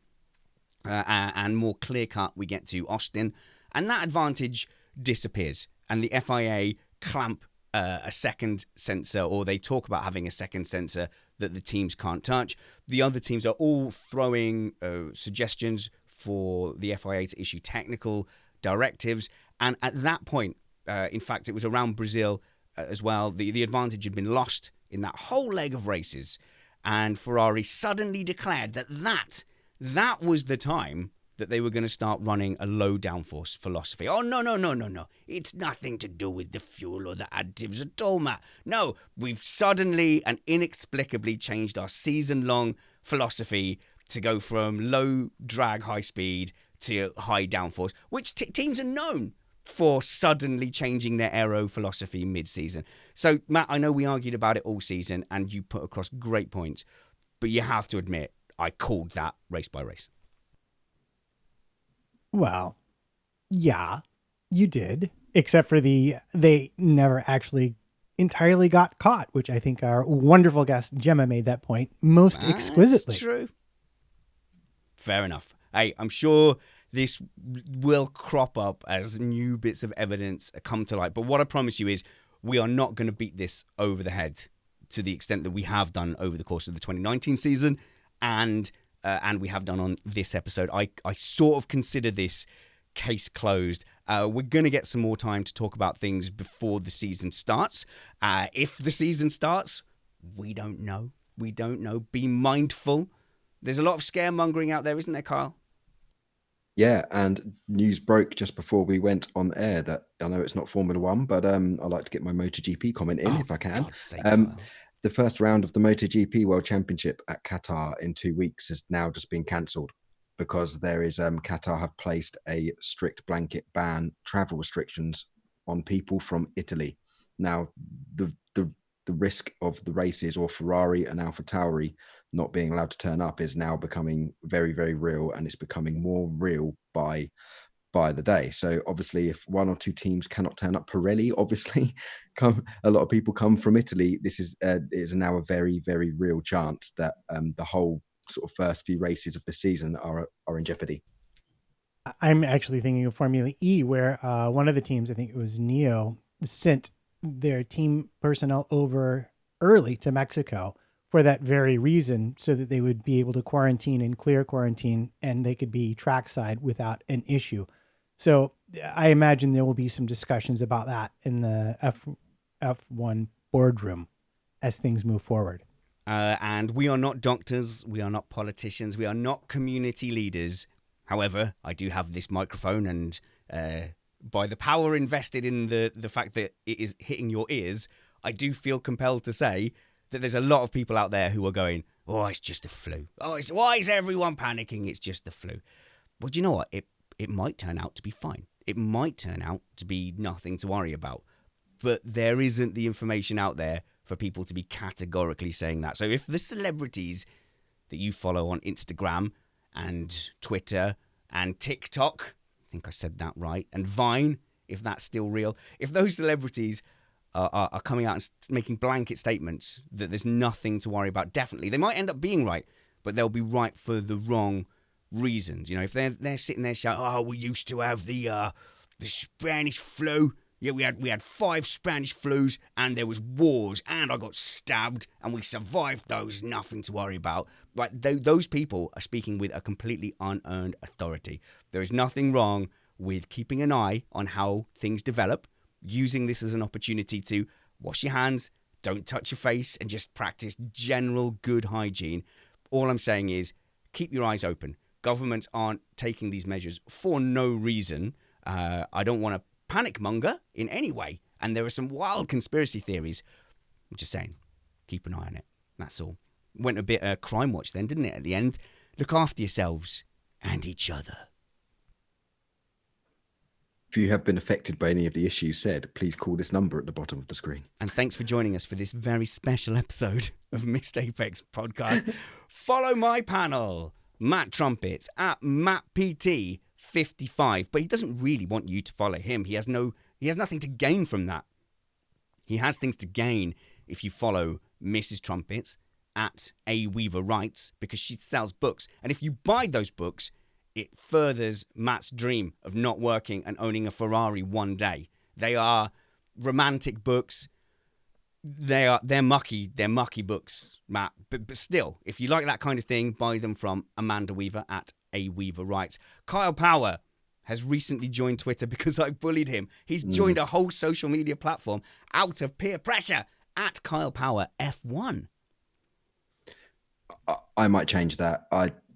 and more clear cut, we get to Austin, and that advantage disappears. And the FIA clamp a second sensor, or they talk about having a second sensor that the teams can't touch. The other teams are all throwing suggestions for the FIA to issue technical directives. And at that point, in fact, it was around Brazil as well, the advantage had been lost in that whole leg of races. And Ferrari suddenly declared that was the time that they were going to start running a low downforce philosophy. Oh, no. It's nothing to do with the fuel or the additives at all, Matt. No, we've suddenly and inexplicably changed our season-long philosophy to go from low drag, high speed to high downforce, which teams are known for suddenly changing their aero philosophy mid-season. So, Matt, I know we argued about it all season, and you put across great points, but you have to admit, I called that race by race. Well, yeah, you did, except for they never actually entirely got caught, which I think our wonderful guest Gemma made that point most exquisitely. That's true. Fair enough. Hey, I'm sure this will crop up as new bits of evidence come to light. But what I promise you is we are not going to beat this over the head to the extent that we have done over the course of the 2019 season and we have done on this episode. I sort of consider this case closed. We're going to get some more time to talk about things before the season starts. If the season starts, we don't know. We don't know. Be mindful. There's a lot of scaremongering out there, isn't there, Kyle? Yeah, and news broke just before we went on air that I know it's not Formula One, but I like to get my MotoGP comment in if I can. God's sake, Kyle. The first round of the MotoGP World Championship at Qatar in 2 weeks has now just been cancelled because there is Qatar have placed a strict blanket ban, travel restrictions on people from Italy. Now, the risk of the races or Ferrari and AlphaTauri not being allowed to turn up is now becoming very, very real, and it's becoming more real by the day. So obviously if one or two teams cannot turn up, Pirelli obviously a lot of people come from Italy. This is now a very, very real chance that the whole sort of first few races of the season are in jeopardy. I'm actually thinking of Formula E, where one of the teams, I think it was Neo, sent their team personnel over early to Mexico for that very reason, so that they would be able to quarantine and clear quarantine, and they could be trackside without an issue. So I imagine there will be some discussions about that in the F1 boardroom as things move forward. And we are not doctors, we are not politicians, we are not community leaders. However, I do have this microphone, and by the power invested in the fact that it is hitting your ears, I do feel compelled to say that there's a lot of people out there who are going, oh, it's just the flu. Oh, why is everyone panicking? It's just the flu. Well, do you know what? It might turn out to be fine. It might turn out to be nothing to worry about. But there isn't the information out there for people to be categorically saying that. So if the celebrities that you follow on Instagram and Twitter and TikTok, I think I said that right, and Vine, if that's still real, if those celebrities are coming out and making blanket statements that there's nothing to worry about, definitely, they might end up being right, but they'll be right for the wrong reasons. You know, if they're sitting there shouting, oh, we used to have the Spanish flu. Yeah, we had 5 Spanish flus, and there was wars, and I got stabbed, and we survived those. Nothing to worry about. Right? Those people are speaking with a completely unearned authority. There is nothing wrong with keeping an eye on how things develop, using this as an opportunity to wash your hands, don't touch your face, and just practice general good hygiene. All I'm saying is keep your eyes open. Governments aren't taking these measures for no reason. I don't want to panic monger in any way. And there are some wild conspiracy theories. I'm just saying, keep an eye on it. That's all. Went a bit crime watch then, didn't it, at the end? Look after yourselves and each other. If you have been affected by any of the issues said, please call this number at the bottom of the screen. And thanks for joining us for this very special episode of Missed Apex Podcast. Follow my panel, Matt Trumpets, at MattPT55. But he doesn't really want you to follow him. He has nothing to gain from that. He has things to gain if you follow Mrs. Trumpets at A Weaver Writes, because she sells books. And if you buy those books, it furthers Matt's dream of not working and owning a Ferrari one day. They are romantic books. They're mucky books, Matt. But still, if you like that kind of thing, buy them from Amanda Weaver at A Weaver Writes. Kyle Power has recently joined Twitter because I bullied him. He's joined a whole social media platform out of peer pressure at Kyle Power F1. I might change that.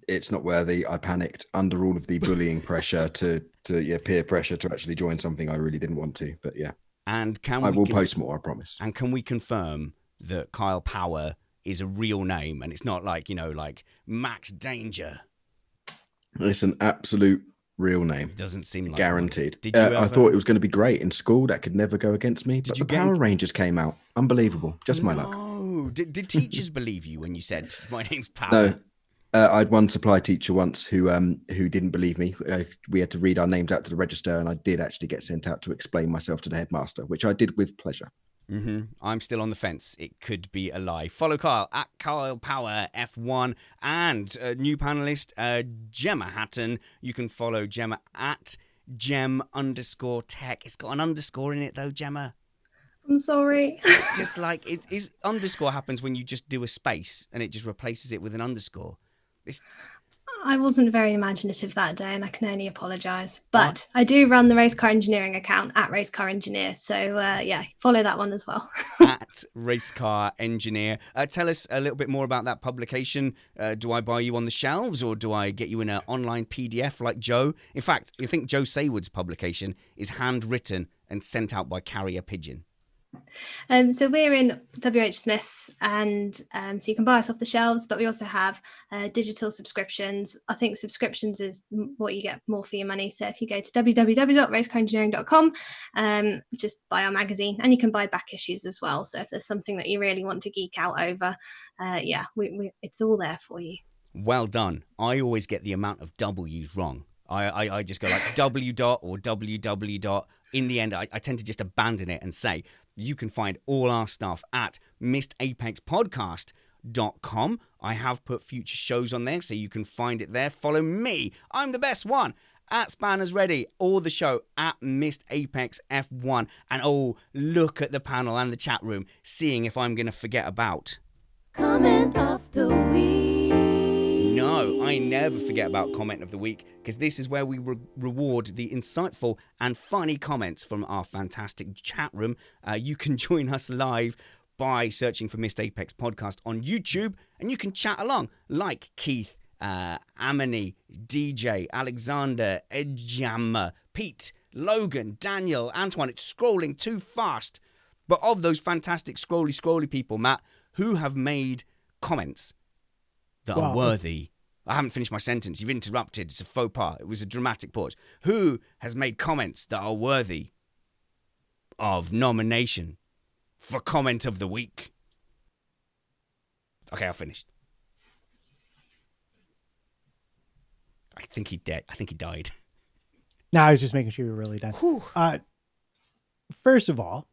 It's not worthy. I panicked under all of the bullying pressure to peer pressure to actually join something I really didn't want to. But yeah, and I will post more, I promise. And can we confirm that Kyle Power is a real name and it's not like Max Danger? It's an absolute real name. Doesn't seem like guaranteed. Did you I thought it was going to be great in school. That could never go against me. But the Power Rangers came out. Unbelievable. Just my luck. No. Did teachers believe you when you said my name's Power? No. I had one supply teacher once who didn't believe me. We had to read our names out to the register, and I did actually get sent out to explain myself to the headmaster, which I did with pleasure. I'm still on the fence. It could be a lie. Follow Kyle at Kyle Power F1 and new panelist Gemma Hatton. You can follow Gemma at Gem_tech. It's got an underscore in it though, Gemma. I'm sorry. It's just like it's underscore happens when you just do a space and it just replaces it with an underscore. I wasn't very imaginative that day, and I can only apologise. But I do run the Race Car Engineering account at Race Car Engineer, so follow that one as well. At Race Car Engineer. Tell us a little bit more about that publication. Do I buy you on the shelves, or do I get you in an online PDF like Joe? In fact, I think Joe Saywood's publication is handwritten and sent out by carrier pigeon. So we're in WH Smith's, and so you can buy us off the shelves, but we also have digital subscriptions. I think subscriptions is what you get more for your money. So if you go to www.racecarengineering.com, just buy our magazine, and you can buy back issues as well. So if there's something that you really want to geek out over, it's all there for you. Well done. I always get the amount of W's wrong. I just go like W dot or WW dot. In the end, I tend to just abandon it and say, you can find all our stuff at missedapexpodcast.com. I have put future shows on there, so you can find it there. Follow me. I'm the best one. At Spanners Ready, or the show at Missed Apex F1. And look at the panel and the chat room, seeing if I'm going to forget about Comment of the week. No, I never forget about Comment of the Week, because this is where we reward the insightful and funny comments from our fantastic chat room. You can join us live by searching for Missed Apex Podcast on YouTube, and you can chat along like Keith, Amini, DJ, Alexander, Edjammer, Pete, Logan, Daniel, Antoine. It's scrolling too fast. But of those fantastic scrolly people, Matt, who have made comments that are worthy. I haven't finished my sentence. You've interrupted. It's a faux pas. It was a dramatic pause. Who has made comments that are worthy of nomination for Comment of the Week? Okay, I finished. I think he died. No, I was just making sure you were really done. First of all,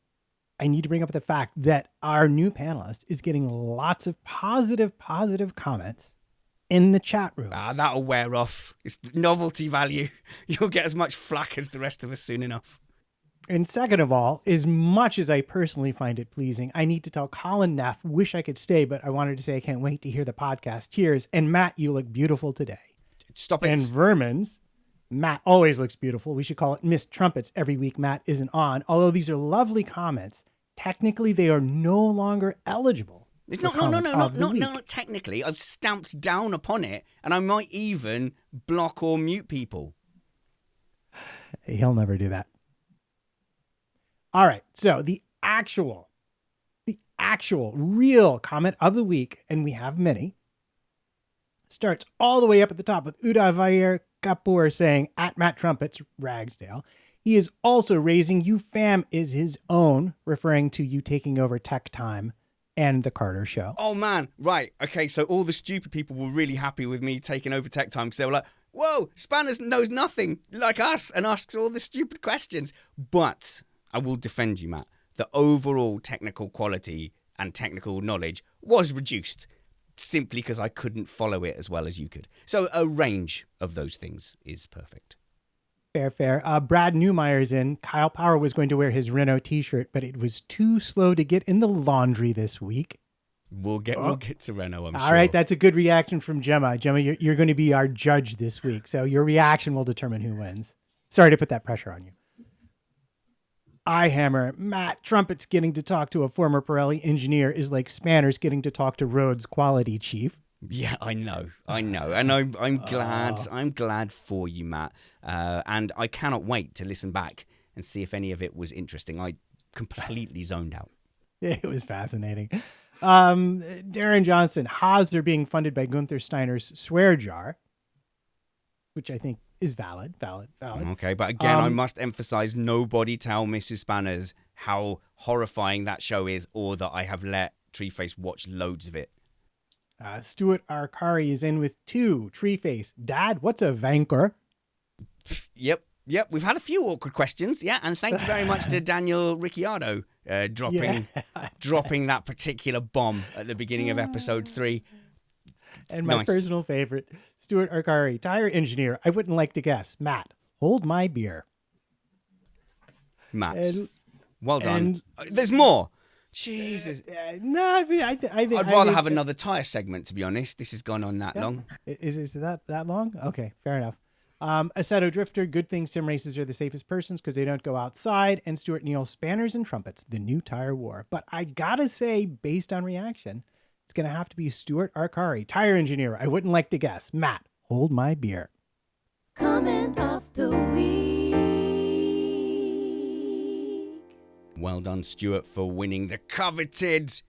I need to bring up the fact that our new panelist is getting lots of positive comments in the chat room. That'll wear off. It's novelty value. You'll get as much flack as the rest of us soon enough. And second of all, as much as I personally find it pleasing, I need to tell Colin Neff, wish I could stay, but I wanted to say I can't wait to hear the podcast. Cheers. And Matt, you look beautiful today. Stop it. And Vermins, Matt always looks beautiful. We should call it Miss Trumpets every week Matt isn't on. Although these are lovely comments, technically they are no longer eligible. Not technically. I've stamped down upon it, and I might even block or mute people. He'll never do that. All right. So the actual real comment of the week, and we have many, starts all the way up at the top with Uday Kapoor saying, at Matt Trumpets, Ragsdale, he is also raising you fam is his own, referring to you taking over Tech Time and the Carter Show. Oh, man. Right. Okay, so all the stupid people were really happy with me taking over Tech Time because they were like, whoa, Spanners knows nothing like us and asks all the stupid questions. But I will defend you, Matt. The overall technical quality and technical knowledge was reduced simply because I couldn't follow it as well as you could. So a range of those things is perfect. Fair. Brad Newmeyer's in. Kyle Power was going to wear his Renault t-shirt, but it was too slow to get in the laundry this week. We'll get to Renault, I'm sure. All right, that's a good reaction from Gemma. Gemma, you're going to be our judge this week, so your reaction will determine who wins. Sorry to put that pressure on you. iHammer, Matt Trumpets getting to talk to a former Pirelli engineer is like Spanners getting to talk to Rhodes quality chief. Yeah, I know, and I'm glad for you, Matt, and I cannot wait to listen back and see if any of it was interesting. I completely zoned out. It was fascinating. Darren Johnson, Haas are being funded by Gunther Steiner's swear jar, which I think is valid. Okay, but again, I must emphasize, nobody tell Mrs. Spanners how horrifying that show is, or that I have let Treeface watch loads of it. Stuart Arcari is in with 2. Treeface, Dad, what's a vanquor? Yep. We've had a few awkward questions. Yeah, and thank you very much to Daniel Ricciardo dropping that particular bomb at the beginning of episode 3. And my personal favorite, Stuart Arcari, tire engineer. I wouldn't like to guess. Matt, hold my beer. Matt, well done. There's more. Jesus. No, I think I'd rather have another tire segment, to be honest. This has gone on that long. Is that long? Okay, fair enough. Assetto Drifter, good thing sim races are the safest persons because they don't go outside. And Stuart Neal, Spanners and Trumpets, the new tire war. But I gotta say, based on reaction, it's gonna have to be Stuart Arcari, tire engineer. I wouldn't like to guess. Matt, hold my beer. Comment of the week. Well done, Stuart, for winning the coveted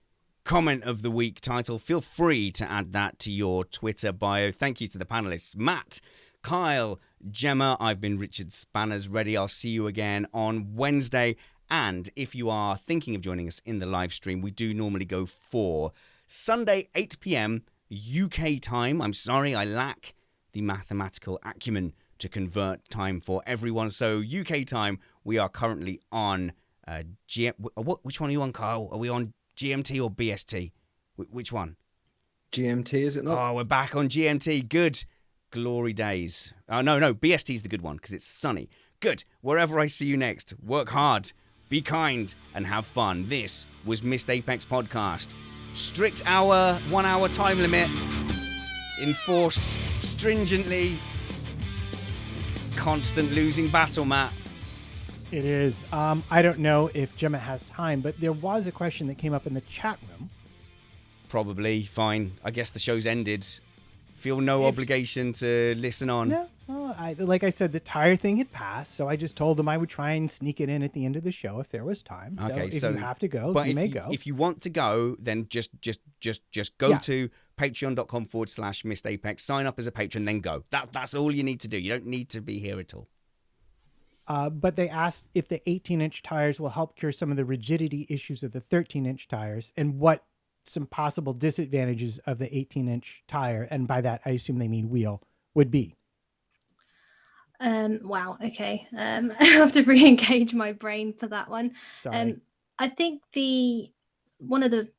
Comment of the Week title. Feel free to add that to your Twitter bio. Thank you to the panelists, Matt, Kyle, Gemma. I've been Richard Spanners. Ready. I'll see you again on Wednesday. And if you are thinking of joining us in the live stream, we do normally go for Sunday, 8 p.m. UK time. I'm sorry, I lack the mathematical acumen to convert time for everyone. So UK time, we are currently on which one are you on, Kyle? Are we on GMT or BST? Which one? GMT, is it not? Oh, we're back on GMT. Good. Glory days. Oh, no, BST is the good one because it's sunny. Good. Wherever I see you next, work hard, be kind, and have fun. This was Missed Apex Podcast. Strict 1 hour time limit. Enforced stringently. Constant losing battle, Matt. It is. I don't know if Gemma has time, but there was a question that came up in the chat room. Probably. Fine. I guess the show's ended. Feel no obligation to listen on. No. Well, like I said, the tire thing had passed, so I just told them I would try and sneak it in at the end of the show if there was time. Okay, so if you have to go, but you may go. If you want to go, then just go to patreon.com/missedapex, sign up as a patron, then go. That's all you need to do. You don't need to be here at all. But they asked if the 18-inch tires will help cure some of the rigidity issues of the 13-inch tires and what some possible disadvantages of the 18-inch tire, and by that I assume they mean wheel, would be. Wow. Okay. I have to re-engage my brain for that one. Sorry. I think one of the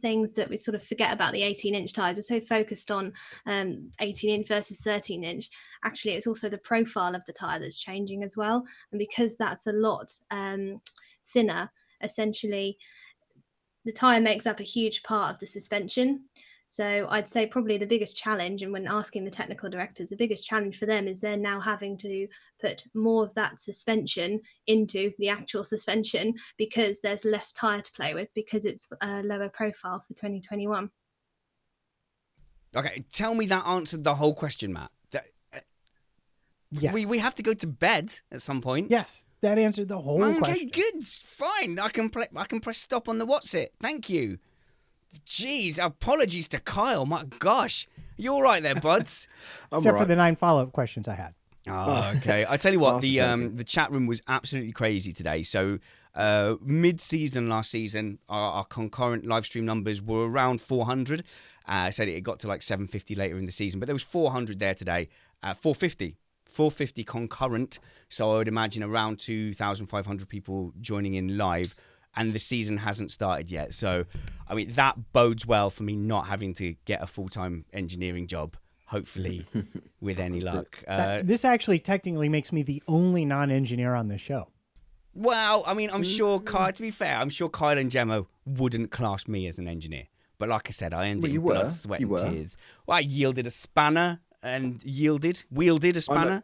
things that we sort of forget about the 18-inch tires, we're so focused on 18-inch versus 13-inch. Actually, it's also the profile of the tire that's changing as well. And because that's a lot thinner, essentially, the tire makes up a huge part of the suspension. So I'd say probably the biggest challenge, and when asking the technical directors, the biggest challenge for them is they're now having to put more of that suspension into the actual suspension because there's less tire to play with because it's a lower profile for 2021. Okay, tell me that answered the whole question, Matt. Yes. We have to go to bed at some point. Yes, that answered the whole Okay, question. good, fine. I can press stop on the what's it. Thank you. Jeez, apologies to Kyle. My gosh, you all right there, buds? Except for the 9 follow-up questions I had. Oh, okay. I tell you what, Master the chat room was absolutely crazy today. So mid-season last season, our concurrent live stream numbers were around 400. I said it got to like 750 later in the season, but there was 400 there today. 450 concurrent. So I would imagine around 2,500 people joining in live. And the season hasn't started yet. So, I mean, that bodes well for me not having to get a full-time engineering job, hopefully, with any luck. This actually technically makes me the only non-engineer on this show. Well, I mean, I'm sure Kyle, to be fair, I'm sure Kyle and Gemma wouldn't class me as an engineer. But like I said, I ended in blood, sweat, and tears. Well, I yielded a spanner and wielded a spanner.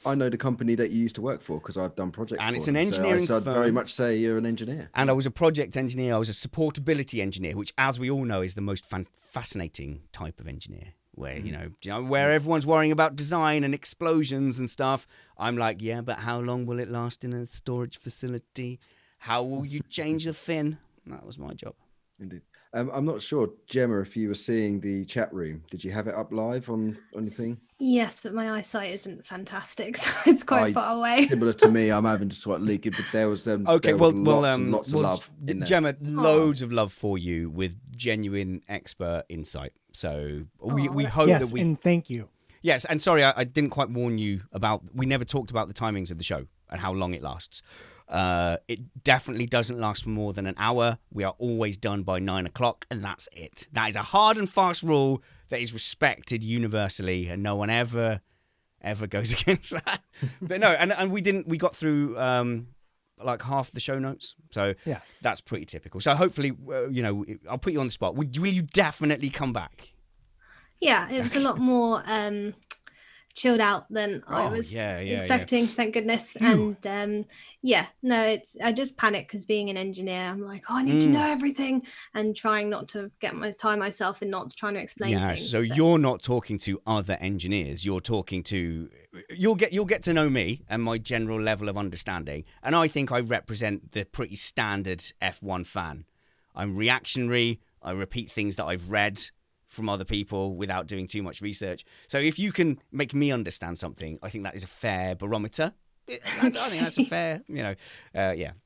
I know the company that you used to work for because I've done projects and for it's them, an engineering so I'd firm. very much say you're an engineer. And I was a project engineer. I was a supportability engineer, which, as we all know, is the most fascinating type of engineer. Where you know, where everyone's worrying about design and explosions and stuff. I'm like, yeah, but how long will it last in a storage facility? How will you change the fin? That was my job. Indeed. I'm not sure, Gemma, if you were seeing the chat room. Did you have it up live on anything? Yes, but my eyesight isn't fantastic, so it's quite far away. Similar to me, I'm having to sort of leak it, but there was Okay, there was lots of love in there. Gemma, loads of love for you with genuine expert insight. So we hope that we. And thank you. Yes, and sorry, I didn't quite warn you about. We never talked about the timings of the show and how long it lasts. It definitely doesn't last for more than an hour. We are always done by 9 o'clock, and that's it. That is a hard and fast rule that is respected universally, and no one ever goes against that. But no, and we didn't. We got through like half the show notes, so yeah, that's pretty typical. So hopefully, I'll put you on the spot. Will you definitely come back? Yeah, it was a lot more chilled out than I was expecting, thank goodness. And I just panic because being an engineer, I'm like, I need to know everything, and trying not to tie myself in knots trying to explain things. So you're not talking to other engineers, you'll get to know me and my general level of understanding, and I think I represent the pretty standard F1 fan. I'm reactionary, I repeat things that I've read from other people without doing too much research. So if you can make me understand something, I think that is a fair barometer. I think that's a fair,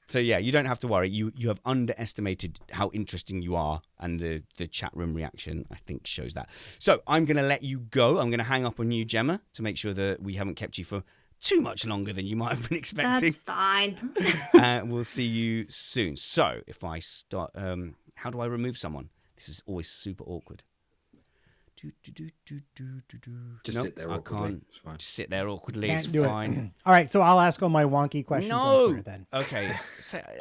So you don't have to worry. You have underestimated how interesting you are, and the chat room reaction, I think, shows that. So I'm going to let you go. I'm going to hang up on you, Gemma, to make sure that we haven't kept you for too much longer than you might have been expecting. That's fine. We'll see you soon. So if I start, how do I remove someone? This is always super awkward. Just sit there awkwardly. I can't. It's fine. Just sit there awkwardly. Can't it's do fine. All right, so I'll ask all my wonky questions on Twitter then. Okay.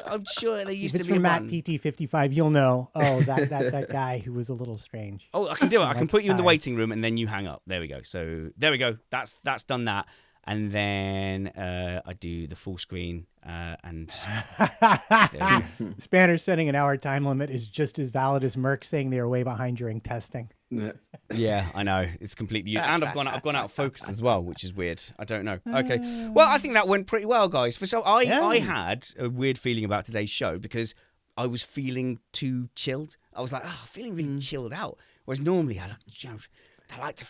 I'm sure there used If it's to be from Matt one. PT55, you'll know. Oh, that guy who was a little strange. Oh, I can do it. I can put you in the eyes. waiting room and then you hang up. There we go. So there we go. That's done that. And then I do the full screen and Spanner setting an hour time limit is just as valid as Merck saying they are way behind during testing. Yeah, I know. It's completely... And I've gone out of focus as well, which is weird. I don't know. Okay. Well, I think that went pretty well, guys. I had a weird feeling about today's show because I was feeling too chilled. I was like, feeling really chilled out. Whereas normally I like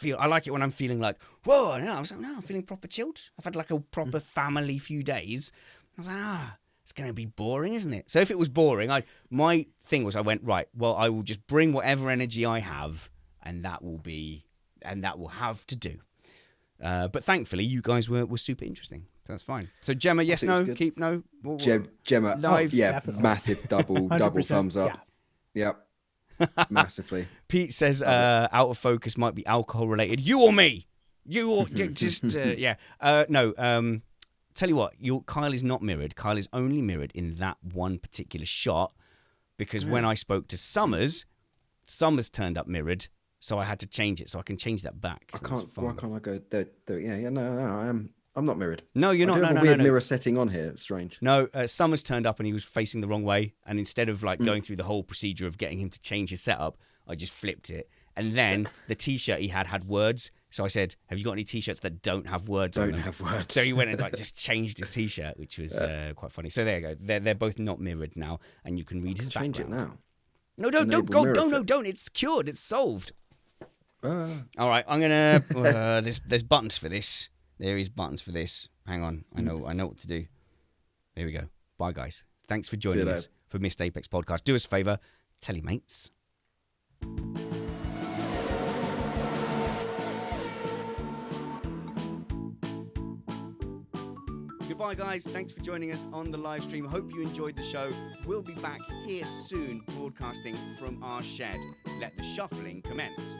it when I'm feeling like, whoa, no. I was like, no, I'm feeling proper chilled. I've had like a proper family few days. I was like, it's going to be boring, isn't it? So if it was boring, my thing was I went, right, well, I will just bring whatever energy I have, and that will have to do. But thankfully, you guys were super interesting. So that's fine. So Gemma, yes, no, keep no. Gemma, live. Definitely. Massive double thumbs up. Yeah. Yep. Massively. Pete says out of focus might be alcohol related. You or me? You or just yeah. No. Tell you what, Kyle is not mirrored. Kyle is only mirrored in that one particular shot because when I spoke to Summers turned up mirrored. So I had to change it. So I can change that back. I So that's can't. fine. Why can't I go there? Yeah. No. I'm not mirrored. No, you're I not. do have No. a weird mirror setting on here. It's strange. No, Summers turned up and he was facing the wrong way. And instead of like going through the whole procedure of getting him to change his setup, I just flipped it. And then the T-shirt he had words. So I said, "Have you got any T-shirts that don't have words on them?" Don't have words. So he went and like just changed his T-shirt, which was quite funny. So there you go. They're both not mirrored now, and you can read his Change background. it now. No, don't Enable go. mirror No, fit. don't. It's cured. It's solved. Ah. All right, I'm gonna. There's buttons for this. There is buttons for this. Hang on, I know what to do. There we go. Bye, guys. Thanks for joining us for Missed Apex podcast. Do us a favor, tell your mates. Goodbye, guys. Thanks for joining us on the live stream. Hope you enjoyed the show. We'll be back here soon, broadcasting from our shed. Let the shuffling commence.